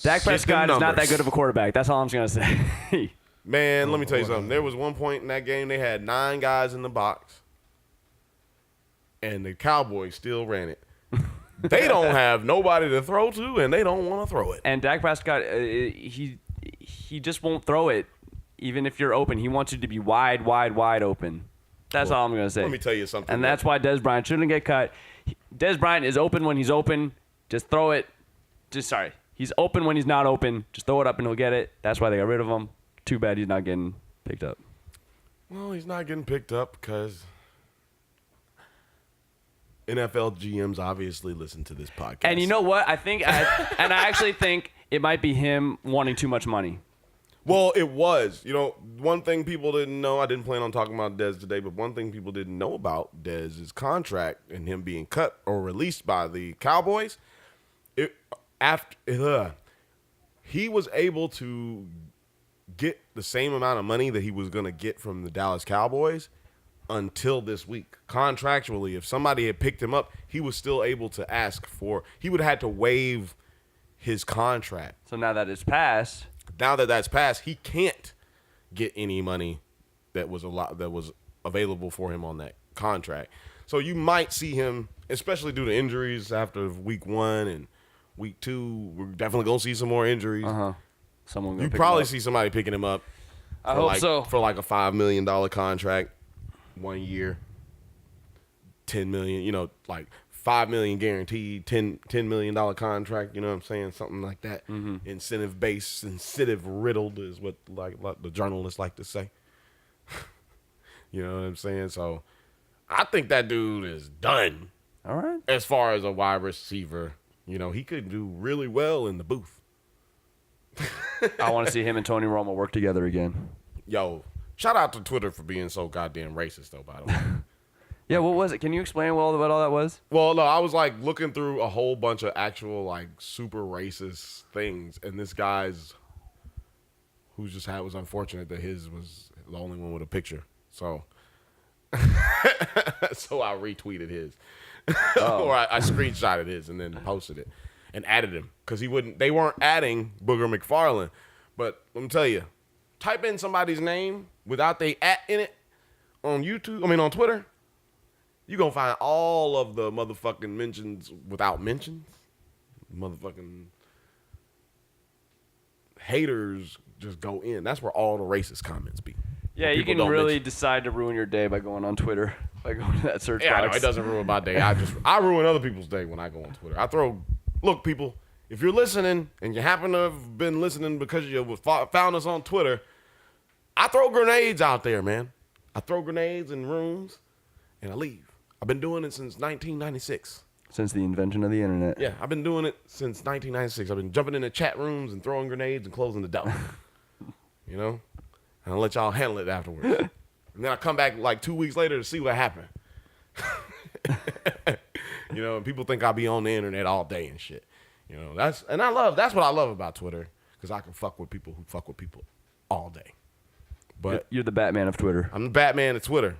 Dak shit Prescott them is not that numbers. good of a quarterback. That's all I'm just going to say. Man, let me tell you something. There was one point in that game they had 9 guys in the box, and the Cowboys still ran it. They don't have nobody to throw to, and they don't want to throw it. And Dak Prescott, he just won't throw it, even if you're open. He wants you to be wide open. That's all I'm going to say. Let me tell you something. And that's why Dez Bryant shouldn't get cut. Dez Bryant is open when he's open. Just throw it. He's open when he's not open. Just throw it up and he'll get it. That's why they got rid of him. Too bad he's not getting picked up. Well, he's not getting picked up because NFL GMs obviously listen to this podcast. And you know what? I actually think it might be him wanting too much money. Well, it was. You know, one thing people didn't know, I didn't plan on talking about Dez today, but one thing people didn't know about Dez's contract and him being cut or released by the Cowboys, he was able to get the same amount of money that he was going to get from the Dallas Cowboys until this week. Contractually, if somebody had picked him up, he was still able to ask for, he would have had to waive his contract. So now that it's passed. Now that that's passed, he can't get any money that was available for him on that contract. So you might see him, especially due to injuries after week 1 and week 2. We're definitely gonna see some more injuries. Someone You probably see somebody picking him up. I hope so. For like a $5 million contract, 1 year, $10 million. You know, like $5 million guaranteed, $10 million contract. You know what I'm saying? Something like that. Incentive based, incentive riddled is what like the journalists like to say. You know what I'm saying? So I think that dude is done. All right. As far as a wide receiver, you know, he could do really well in the booth. I want to see him and Tony Romo work together again. Yo, shout out to Twitter for being so goddamn racist, though, by the way. Yeah, what was it? Can you explain what all that was? Well, no, I was like looking through a whole bunch of actual like super racist things, and this guy's who just was unfortunate that his was the only one with a picture. So, so I retweeted his, or I screenshotted his and then posted it and added him because they weren't adding Booger McFarland. But let me tell you, type in somebody's name without they @ in it on on Twitter. You're going to find all of the motherfucking mentions without mentions. Motherfucking haters just go in. That's where all the racist comments be. Yeah, you can really decide to ruin your day by going on Twitter, by going to that search Yeah, I know. box. It doesn't ruin my day. I ruin other people's day when I go on Twitter. Look, people, if you're listening and you happen to have been listening because you found us on Twitter, I throw grenades out there, man. I throw grenades in rooms and I leave. I've been doing it since 1996. Since the invention of the internet. Yeah, I've been doing it since 1996. I've been jumping into chat rooms and throwing grenades and closing the door. You know? And I'll let y'all handle it afterwards. And then I come back like 2 weeks later to see what happened. You know, and people think I'll be on the internet all day and shit. You know, that's what I love about Twitter, because I can fuck with people who fuck with people all day. But You're the Batman of Twitter. I'm the Batman of Twitter,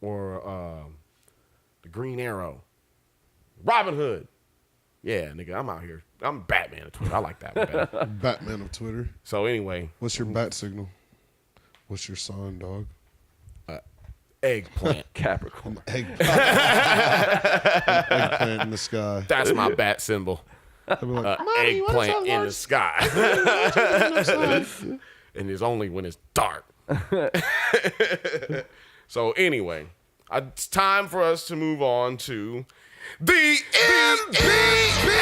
or the Green Arrow, Robin Hood. Yeah, nigga, I'm out here. I'm Batman of Twitter. I like that one better. Batman of Twitter. So anyway, What's your bat signal? What's your sign, dog? eggplant. Capricorn. Eggplant in the sky. That's my bat symbol. They'll be like, Eggplant in the sky. And it's only when it's dark. So anyway, it's time for us to move on to the NBA.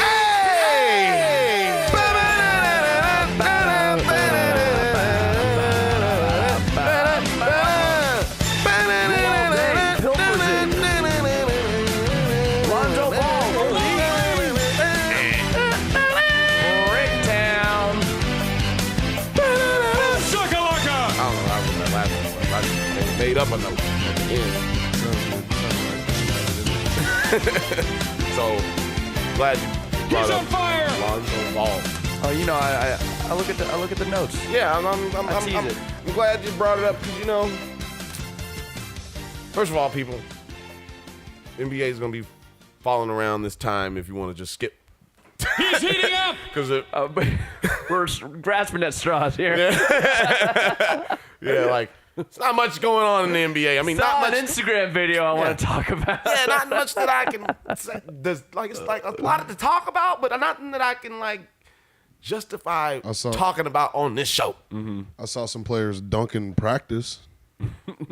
They made up a note at the end. So glad you brought up Lonzo Ball. Oh, you know, I look at the notes. Yeah, I tease it. I'm glad you brought it up because, you know, first of all, people, NBA is going to be falling around this time if you want to just skip. He's heating up. Because We're grasping at straws here. yeah, like, it's not much going on in the NBA. I mean, not Saw much. an Instagram video I want to talk about. Yeah, not much that I can say. It's like a lot to talk about, but nothing that I can, like, justify talking about on this show. I saw some players dunking practice.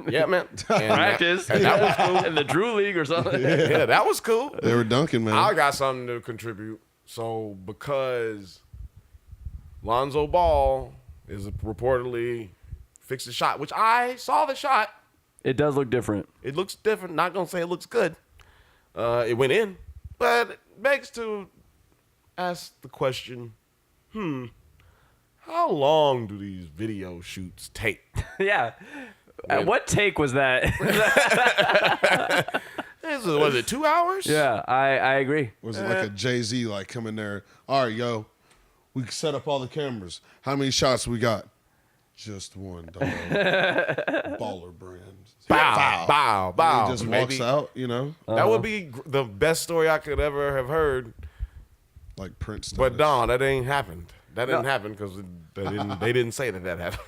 Yeah, man. And Practice. that was cool. In the Drew League or something. Yeah, that was cool. They were dunking, man. I got something to contribute. So because Lonzo Ball is reportedly fixed the shot, which I saw the shot. It does look different. It looks different. Not gonna say it looks good. It went in, but it begs to ask the question: how long do these video shoots take? Yeah. What take was that? Was it 2 hours? Yeah, I agree. Was it like a Jay-Z, like, come in there, all right, yo, we set up all the cameras. How many shots we got? Just one, dog. Baller brand. Bow, bow. He just walks out, you know, That would be the best story I could ever have heard. like Prince. But no, that ain't happened. That didn't happen because they didn't say that happened.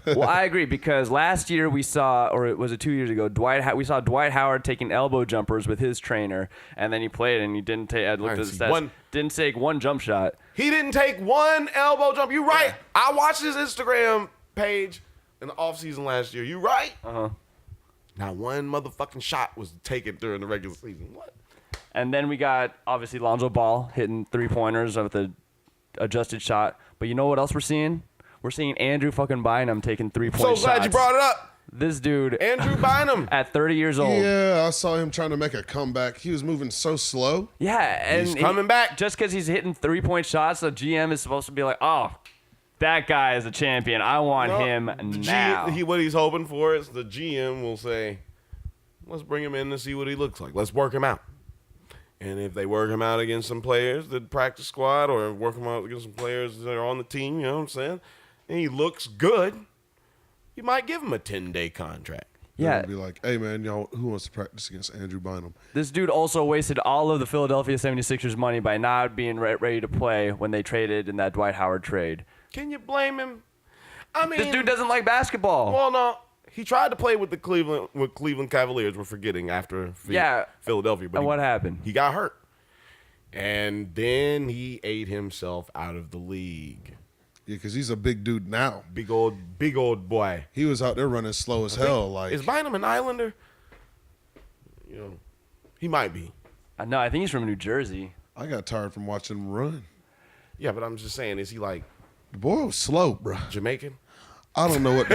Well, I agree because last year we saw, or was it 2 years ago, we saw Dwight Howard taking elbow jumpers with his trainer, and then he played and he didn't take. I looked at the stats. Didn't take one jump shot. He didn't take one elbow jump. You right. I watched his Instagram page in the offseason last year. You right. Not one motherfucking shot was taken during the regular season. What? And then we got obviously Lonzo Ball hitting 3-pointers with the adjusted shot. But you know what else we're seeing? We're seeing Andrew fucking Bynum taking 3-point shots. So glad you brought it up. This dude, Andrew Bynum. at 30 years old. Yeah, I saw him trying to make a comeback. He was moving so slow. Yeah, and He's coming back. Just because he's hitting 3-point shots, the GM is supposed to be like, oh, that guy is a champion. I want him now. What he's hoping for is the GM will say, let's bring him in to see what he looks like. Let's work him out. And if they work him out against some players that practice squad or work him out against some players that are on the team, you know what I'm saying? And he looks good, you might give him a 10-day contract. Yeah. Be like, hey, man, y'all, who wants to practice against Andrew Bynum? This dude also wasted all of the Philadelphia 76ers money by not being ready to play when they traded in that Dwight Howard trade. Can you blame him? I mean, This dude doesn't like basketball. Well, no. He tried to play with the Cleveland Cavaliers. We're forgetting after Philadelphia. But and what happened? He got hurt. And then he ate himself out of the league. Yeah, because he's a big dude now. Big old boy. He was out there running slow as hell. Like, Is Bynum an Islander? You know, he might be. No, I think he's from New Jersey. I got tired from watching him run. Yeah, but I'm just saying, is he like The boy was slow, bro. Jamaican? I don't know what.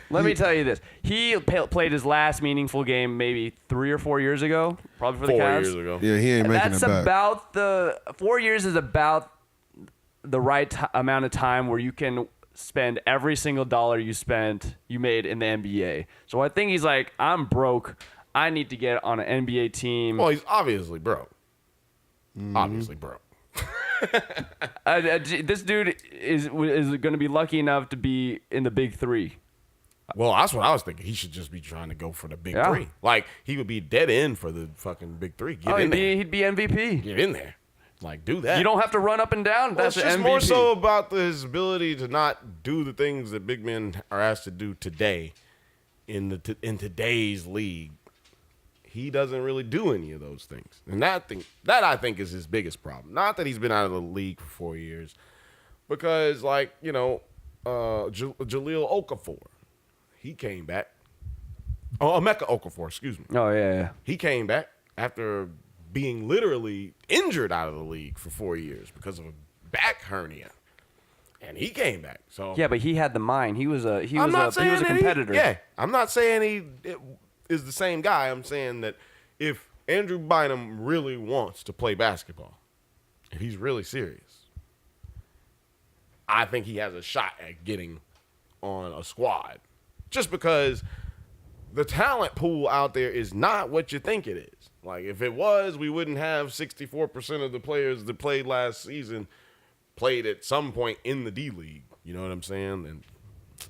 Let me tell you this. He played his last meaningful game maybe 3 or 4 years ago, probably for the 4 Cavs. years ago. Yeah, he ain't And making that's it back. about 4 years is about the right amount of time where you can spend every single dollar you made in the NBA. So I think he's like, I'm broke. I need to get on an NBA team. Well, he's obviously broke. Obviously broke. This dude is going to be lucky enough to be in the big three. Well, that's what I was thinking. He should just be trying to go for the big Yeah. three. Like, he would be dead end for the fucking big three. Get in there. He'd be MVP. Get in there. Like, do that. You don't have to run up and down. Well, That's it's the just MVP. more so about his ability to not do the things that big men are asked to do today in today's league. He doesn't really do any of those things. And that I think is his biggest problem. Not that he's been out of the league for 4 years. Because, like, you know, Jahlil Okafor, he came back. Oh, Emeka Okafor, excuse me. Oh, yeah. He came back after being literally injured out of the league for 4 years because of a back hernia. And he came back. So Yeah, but he had the mind. He was a competitor. I'm not saying he is the same guy. I'm saying that if Andrew Bynum really wants to play basketball, if he's really serious, I think he has a shot at getting on a squad. Just because the talent pool out there is not what you think it is. Like, if it was, we wouldn't have 64% of the players that played last season played at some point in the D League. You know what I'm saying? And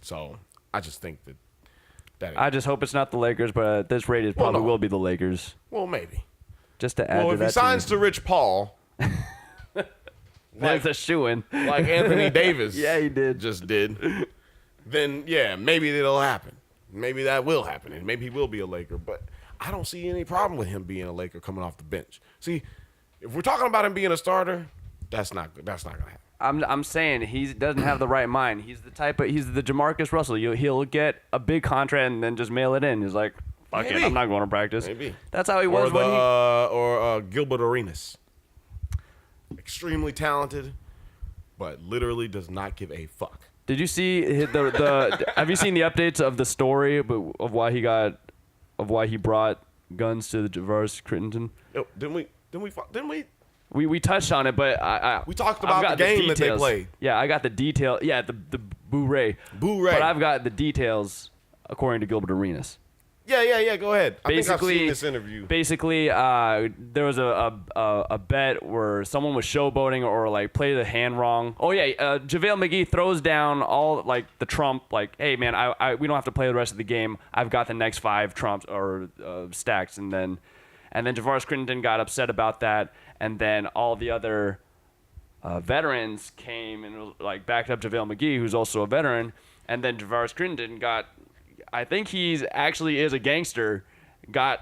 so I just think that I just hope it's not the Lakers, but at this rate, it probably will be the Lakers. well, maybe. Just to add to Well, if that he signs team. to Rich Paul, That's a shoo-in. like Anthony Davis Yeah, he did. just did, then, yeah, maybe it'll happen. Maybe that will happen, and maybe he will be a Laker. But I don't see any problem with him being a Laker coming off the bench. See, if we're talking about him being a starter, that's not going to happen. I'm saying he doesn't have the right mind. He's the Jamarcus Russell. He'll get a big contract and then just mail it in. He's like, fuck it, Maybe. I'm not going to practice. Maybe. That's how he Or was when he... or Gilbert Arenas. Extremely talented, but literally does not give a fuck. Did you see the have you seen the updates of the story of why he brought guns to the Javaris Crittenton? Yo, didn't we? We touched on it, but We talked I've about got the game that they details. played. Yeah, I got the detail. Yeah, the Boo-Ray. Boo-Ray. But I've got the details according to Gilbert Arenas. Yeah. Go ahead. I think I've Basically, seen this interview. Basically, there was a bet where someone was showboating or like played the hand wrong. Oh yeah, JaVale McGee throws down all like the trump. Like, hey man, we don't have to play the rest of the game. I've got the next 5 trumps or stacks, and then Javaris Crittenton got upset about that, and then all the other veterans came and like backed up JaVale McGee, who's also a veteran, and then Javaris Crittenton got. I think he's actually is a gangster. Got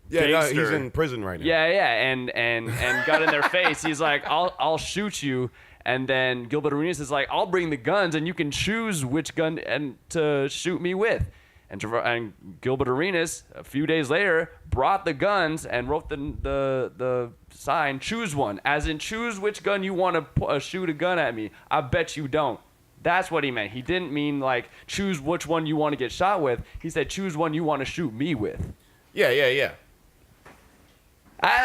gangster. He's in prison right now. Yeah, and got in their face. He's like, I'll shoot you. And then Gilbert Arenas is like, I'll bring the guns, and you can choose which gun and to shoot me with. And Gilbert Arenas, a few days later, brought the guns and wrote the sign, choose one, as in choose which gun you want to shoot a gun at me. I bet you don't. That's what he meant. He didn't mean like choose which one you want to get shot with. He said choose one you want to shoot me with. Yeah. It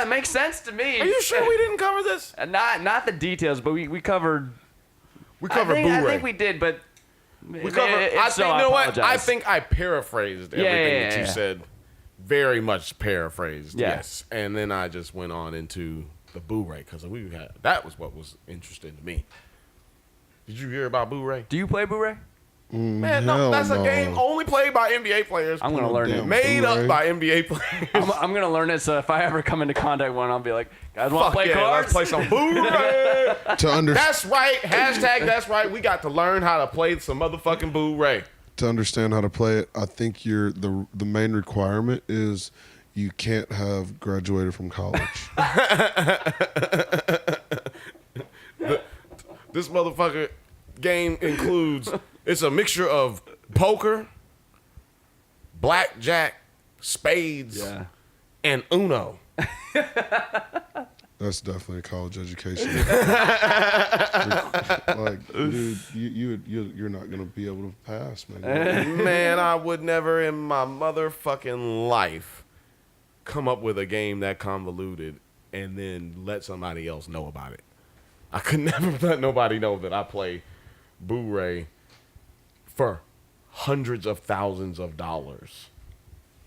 makes sense to me. Are you sure we didn't cover this? Not the details, but we covered. We covered I Boo-Ray. think we did, but We covered. I think, you know what? I think I paraphrased everything that you said. Very much paraphrased. Yeah. Yes. And then I just went on into the Boo-Ray because that was what was interesting to me. Did you hear about Boo-Ray? Do you play Boo-Ray? Man, no, hell that's no. a game only played by NBA players. I'm gonna learn it. Damn. Made Boo-Ray. up by NBA players. I'm gonna learn it. So if I ever come into contact with one, I'll be like, guys, want to play cards? Let's play some Boo-Ray. That's right. Hashtag that's right. We got to learn how to play some motherfucking Boo-Ray. To understand how to play it, I think the main requirement is you can't have graduated from college. This motherfucker game includes, it's a mixture of poker, blackjack, spades, Yeah. and Uno. That's definitely a college education. Like, dude, you're not gonna be able to pass, man. Man, I would never in my motherfucking life come up with a game that convoluted and then let somebody else know about it. I could never let nobody know that I play Boo-Ray for hundreds of thousands of dollars.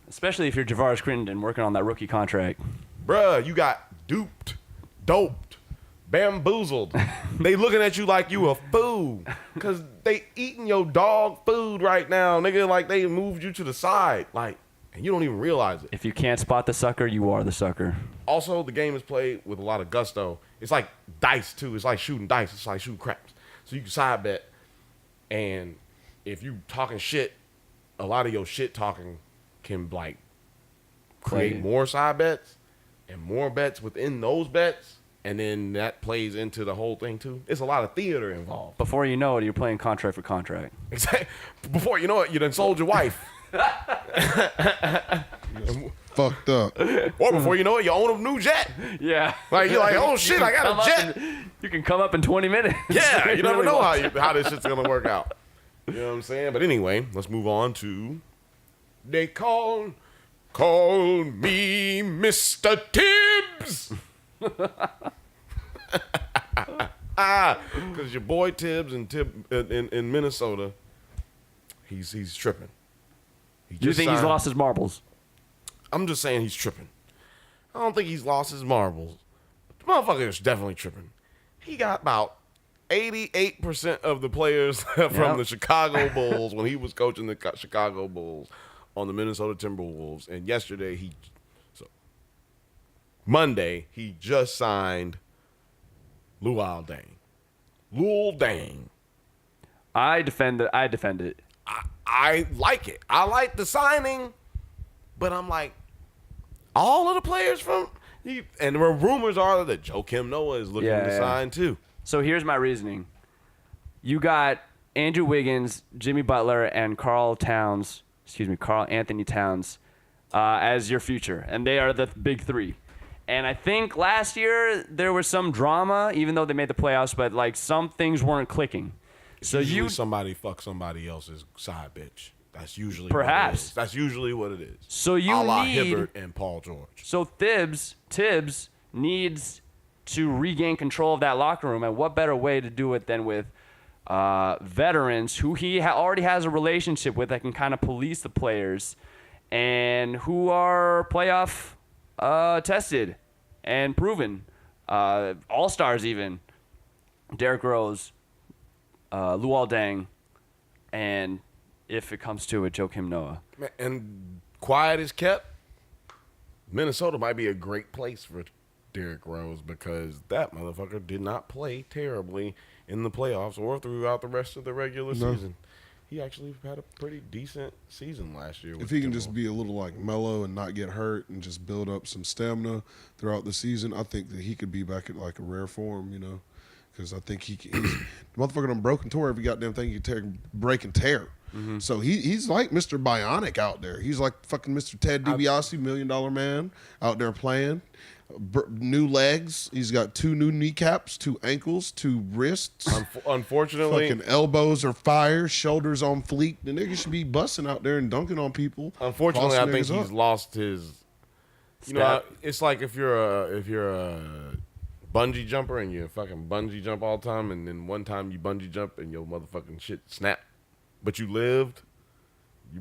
Especially if you're Javaris Crittenton working on that rookie contract. Bruh, you got duped, doped, bamboozled. They looking at you like you a fool. Cause they eating your dog food right now, nigga. Like they moved you to the side. Like, and you don't even realize it. If you can't spot the sucker, you are the sucker. Also, the game is played with a lot of gusto. It's like dice too. It's like shooting dice. It's like shooting craps. So you can side bet. And if you talking shit, a lot of your shit talking can like create Play. more side bets and more bets within those bets. And then that plays into the whole thing too. It's a lot of theater involved. Before you know it, you're playing contract for contract. Exactly. Before you know it, you done sold your wife. Fucked up. Or before you know it, you own a new jet. Yeah. Like you're like, oh shit, I got a jet. You can come up in 20 minutes. Yeah, you never Really know wants- how this shit's gonna work out. You know what I'm saying? But anyway, let's move on to they call me Mr. Tibbs. Because your boy Tibbs in Minnesota, he's tripping. You think he's lost his marbles? I'm just saying he's tripping. I don't think he's lost his marbles. The motherfucker is definitely tripping. He got about 88% of the players from the Chicago Bulls when he was coaching the Chicago Bulls on the Minnesota Timberwolves. And Monday, he just signed Luol Deng. I defend it. I like it. I like the signing, but I'm like, all of the players and the rumors are that Joakim Noah is looking to sign too. So here's my reasoning. You got Andrew Wiggins, Jimmy Butler, and Carl Anthony Towns as your future, and they are the big three. And I think last year there was some drama, even though they made the playoffs, but like some things weren't clicking. So usually somebody fuck somebody else's side bitch. That's usually perhaps what it is. That's usually what it is. So you a la need Hibbert and Paul George. So Tibbs needs to regain control of that locker room, and what better way to do it than with veterans who he already has a relationship with that can kind of police the players and who are playoff tested and proven, all-stars even. Derrick Rose, Luol Deng, and if it comes to it, Joakim Noah. And quiet is kept. Minnesota might be a great place for Derrick Rose because that motherfucker did not play terribly in the playoffs or throughout the rest of the regular season. He actually had a pretty decent season last year. If he can just be a little like mellow and not get hurt and just build up some stamina throughout the season, I think that he could be back at like a rare form, because I think he's the motherfucker done broke and tore every goddamn thing he can break and tear. Mm-hmm. So he's like Mr. Bionic out there. He's like fucking Mr. Ted DiBiase, $1 Million Man, out there playing. New legs. He's got 2 new kneecaps, 2 ankles, 2 wrists. Unfortunately, fucking elbows are fire, shoulders on fleek. The nigga should be busting out there and dunking on people. Unfortunately, I think he's lost his. It's like if you're a bungee jumper and you fucking bungee jump all the time, and then one time you bungee jump and your motherfucking shit snap, but you lived.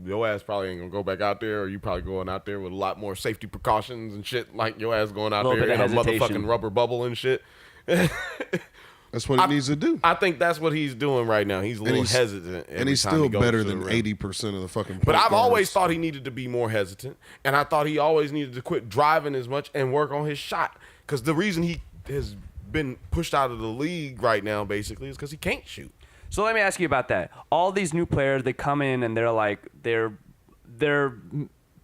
Your ass probably ain't gonna go back out there, or you probably going out there with a lot more safety precautions and shit. Like your ass going out there in a motherfucking rubber bubble and shit. That's what he needs to do. I think that's what he's doing right now. He's a little hesitant, and he's still better than 80% of the fucking. But I've always thought he needed to be more hesitant, and I thought he always needed to quit driving as much and work on his shot. Because the reason he has been pushed out of the league right now, basically, is because he can't shoot. So let me ask you about that. All these new players, they come in and they're like their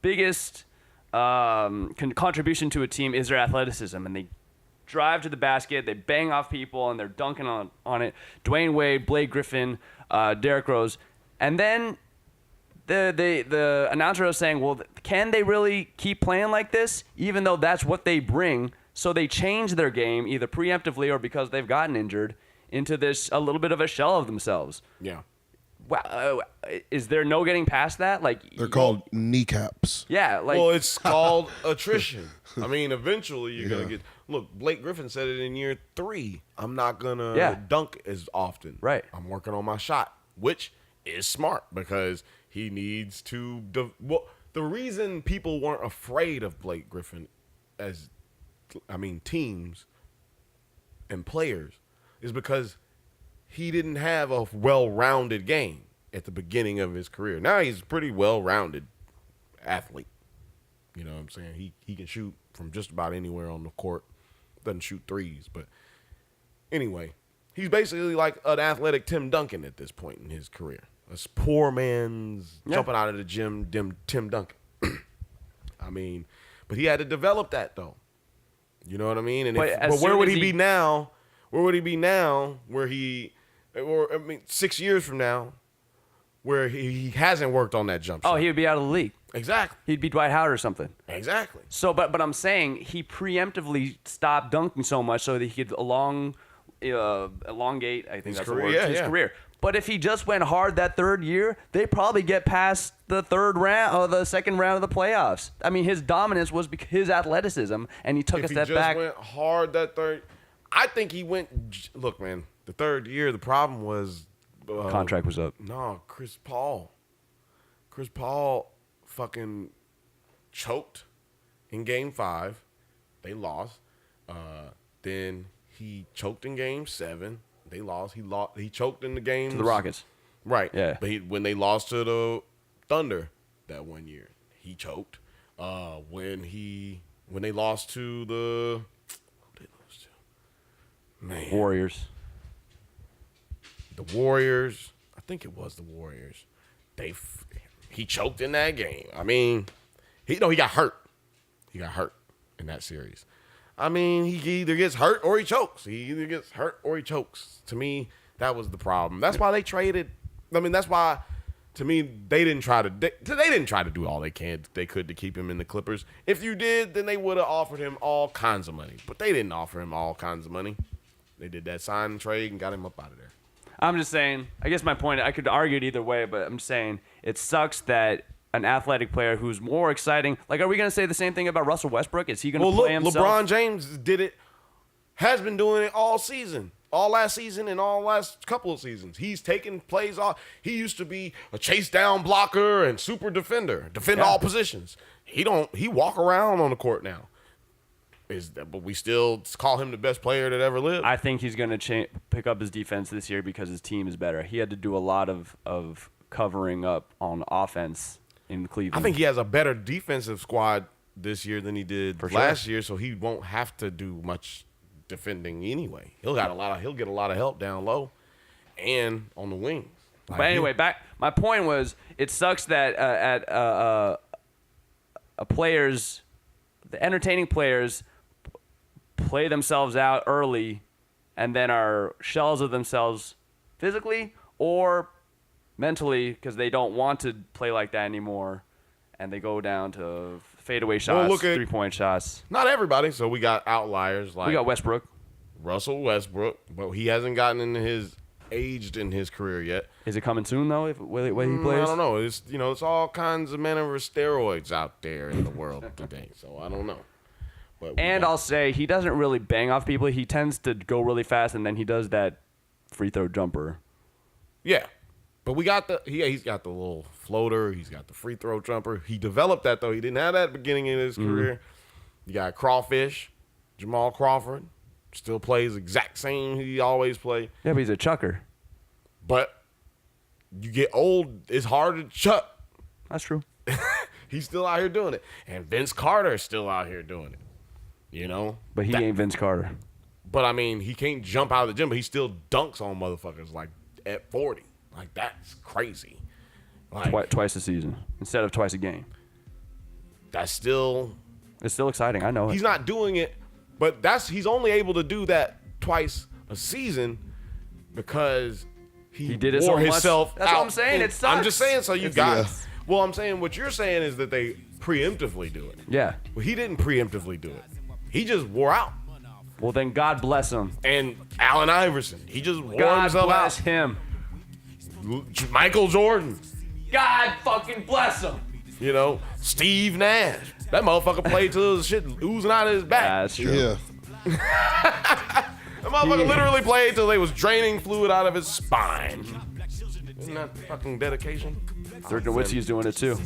biggest contribution to a team is their athleticism, and they drive to the basket, they bang off people, and they're dunking on it. Dwayne Wade, Blake Griffin, Derrick Rose, and then the announcer was saying, well, can they really keep playing like this, even though that's what they bring? So they change their game either preemptively or because they've gotten injured into this a little bit of a shell of themselves. Yeah. Wow, is there no getting past that? Like they're called kneecaps. Yeah, like well, it's called attrition. I mean, eventually you're gonna get. Look, Blake Griffin said it in year 3. I'm not gonna dunk as often. Right. I'm working on my shot, which is smart because he needs to. The reason people weren't afraid of Blake Griffin, teams and players, is because he didn't have a well-rounded game at the beginning of his career. Now he's a pretty well-rounded athlete. You know what I'm saying? He can shoot from just about anywhere on the court. Doesn't shoot threes, but anyway, he's basically like an athletic Tim Duncan at this point in his career. A poor man's jumping out of the gym, Tim Duncan. I mean, but he had to develop that though. You know what I mean? And but where would he be now? Where would he be now? 6 years from now, where he hasn't worked on that jump shot. Oh, he would be out of the league. Exactly. He'd be Dwight Howard or something. Exactly. So, but I'm saying he preemptively stopped dunking so much so that he could elongate. I think his that's career, the word. His career. But if he just went hard that third year, they probably get past the third round or the second round of the playoffs. I mean, his dominance was because his athleticism, and he took a step back. If he just went hard that third, I think he went. Look, man, the third year, the problem was contract was up. No, Chris Paul. Chris Paul fucking choked in Game 5. They lost. Then he choked in Game 7. They lost. He choked in the games. To the Rockets. Right. Yeah. But when they lost to the Thunder that one year, he choked. When they lost to who they lost to? Man. Warriors. The Warriors. I think it was the Warriors. He choked in that game. I mean, he got hurt. He got hurt in that series. I mean, he either gets hurt or he chokes. To me, that was the problem. That's why they traded. I mean, that's why, to me, they didn't try to do all they could to keep him in the Clippers. If you did, then they would have offered him all kinds of money. But they didn't offer him all kinds of money. They did that sign and trade and got him up out of there. I'm just saying, I guess my point, I could argue it either way, but I'm just saying it sucks that an athletic player who's more exciting, like, are we going to say the same thing about Russell Westbrook? Is he going to play himself? LeBron James has been doing it all season, all last season and all last couple of seasons. He's taking plays off. He used to be a chase down blocker and super defend all positions. He walk around on the court now. But we still call him the best player that ever lived. I think he's going to pick up his defense this year because his team is better. He had to do a lot of covering up on offense in Cleveland. I think he has a better defensive squad this year than he did last year, so he won't have to do much defending anyway. He'll get a lot of help down low and on the wings. But anyway, my point was, it sucks that the entertaining players play themselves out early and then are shells of themselves physically or mentally because they don't want to play like that anymore, and they go down to fadeaway shots, three-point shots. Not everybody, so we got outliers. Like we got Russell Westbrook, but he hasn't gotten into aged in his career yet. Is it coming soon though? Way he plays, I don't know. It's all kinds of manner of steroids out there in the world today. So I don't know. But I'll say he doesn't really bang off people. He tends to go really fast, and then he does that free throw jumper. Yeah, but he's got the little floater. He's got the free throw jumper. He developed that though. He didn't have that at the beginning of his career. You got Crawfish, Jamal Crawford. Still plays exact same he always played. Yeah, but he's a chucker. But you get old, it's hard to chuck. That's true. He's still out here doing it. And Vince Carter is still out here doing it. But he ain't Vince Carter. But, I mean, he can't jump out of the gym, but he still dunks on motherfuckers, like, at 40. Like, that's crazy. Like, twice a season instead of twice a game. It's still exciting. I know he's not doing it, but he's only able to do that twice a season because he did it wore so much. himself That's out. what I'm saying. It sucks. I'm just saying, so you got. Well, I'm saying what you're saying is that they preemptively do it. Yeah. Well, he didn't preemptively do it. He just wore out. Well, then God bless him. And Allen Iverson, he just wore God himself bless out. him. Michael Jordan. God fucking bless him. Steve Nash. That motherfucker played till his shit oozing out of his back. Yeah, that's true. Yeah. That motherfucker literally played till they was draining fluid out of his spine. Isn't that fucking dedication? Dirk Nowitzki's doing it too.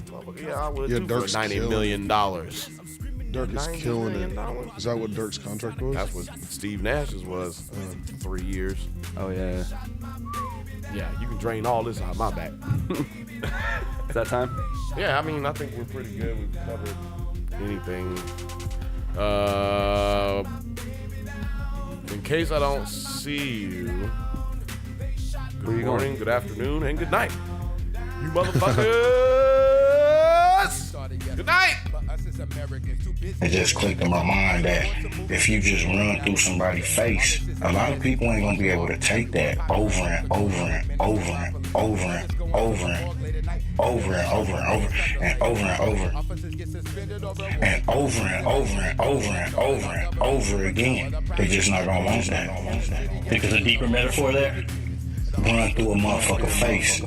Yeah, I would Yeah, too Dirk's for $90 killing million. Dirk is $90 killing it. million? Is that what Dirk's contract was? That's what Steve Nash's was. 3 years. Oh yeah. Yeah, you can drain all this out of my back. Is that time? Yeah, I mean, I think we're pretty good. We've covered anything. In case I don't see you, good morning, good afternoon, and good night. You motherfuckers! Good night! It just clicked in my mind that if you just run through somebody's face, a lot of people ain't gonna be able to take that over and over and over and over and over and over and over and over and over and over and over and over and over and over and over again. They just not gonna want that. Think there's a deeper metaphor there? Run through a motherfucker's face.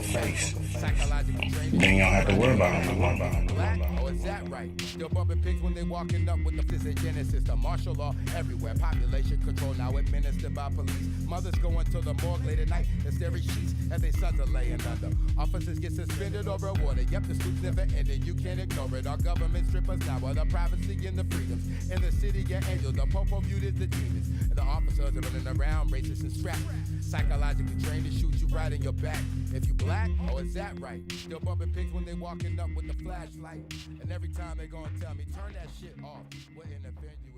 then you don't have to worry about them. Black, oh, is that right? Still bumping pigs when they walking up with the physiogenesis. The martial law everywhere. Population control now administered by police. Mothers going to the morgue late at night and staring sheets as they sons are laying under. Officers get suspended or rewarded. Yep, the suits never ended. You can't ignore it. Our government strip us now of the privacy and the freedoms. In the city, get angels. The popo viewed as the demons. And the officers are running around, racist and strapped. Psychologically trained to shoot you right in your back. If you black, oh, is that right? Still bumping pigs when they walking up with the flashlight. And every time they gonna tell me, turn that shit off. We're in the venue.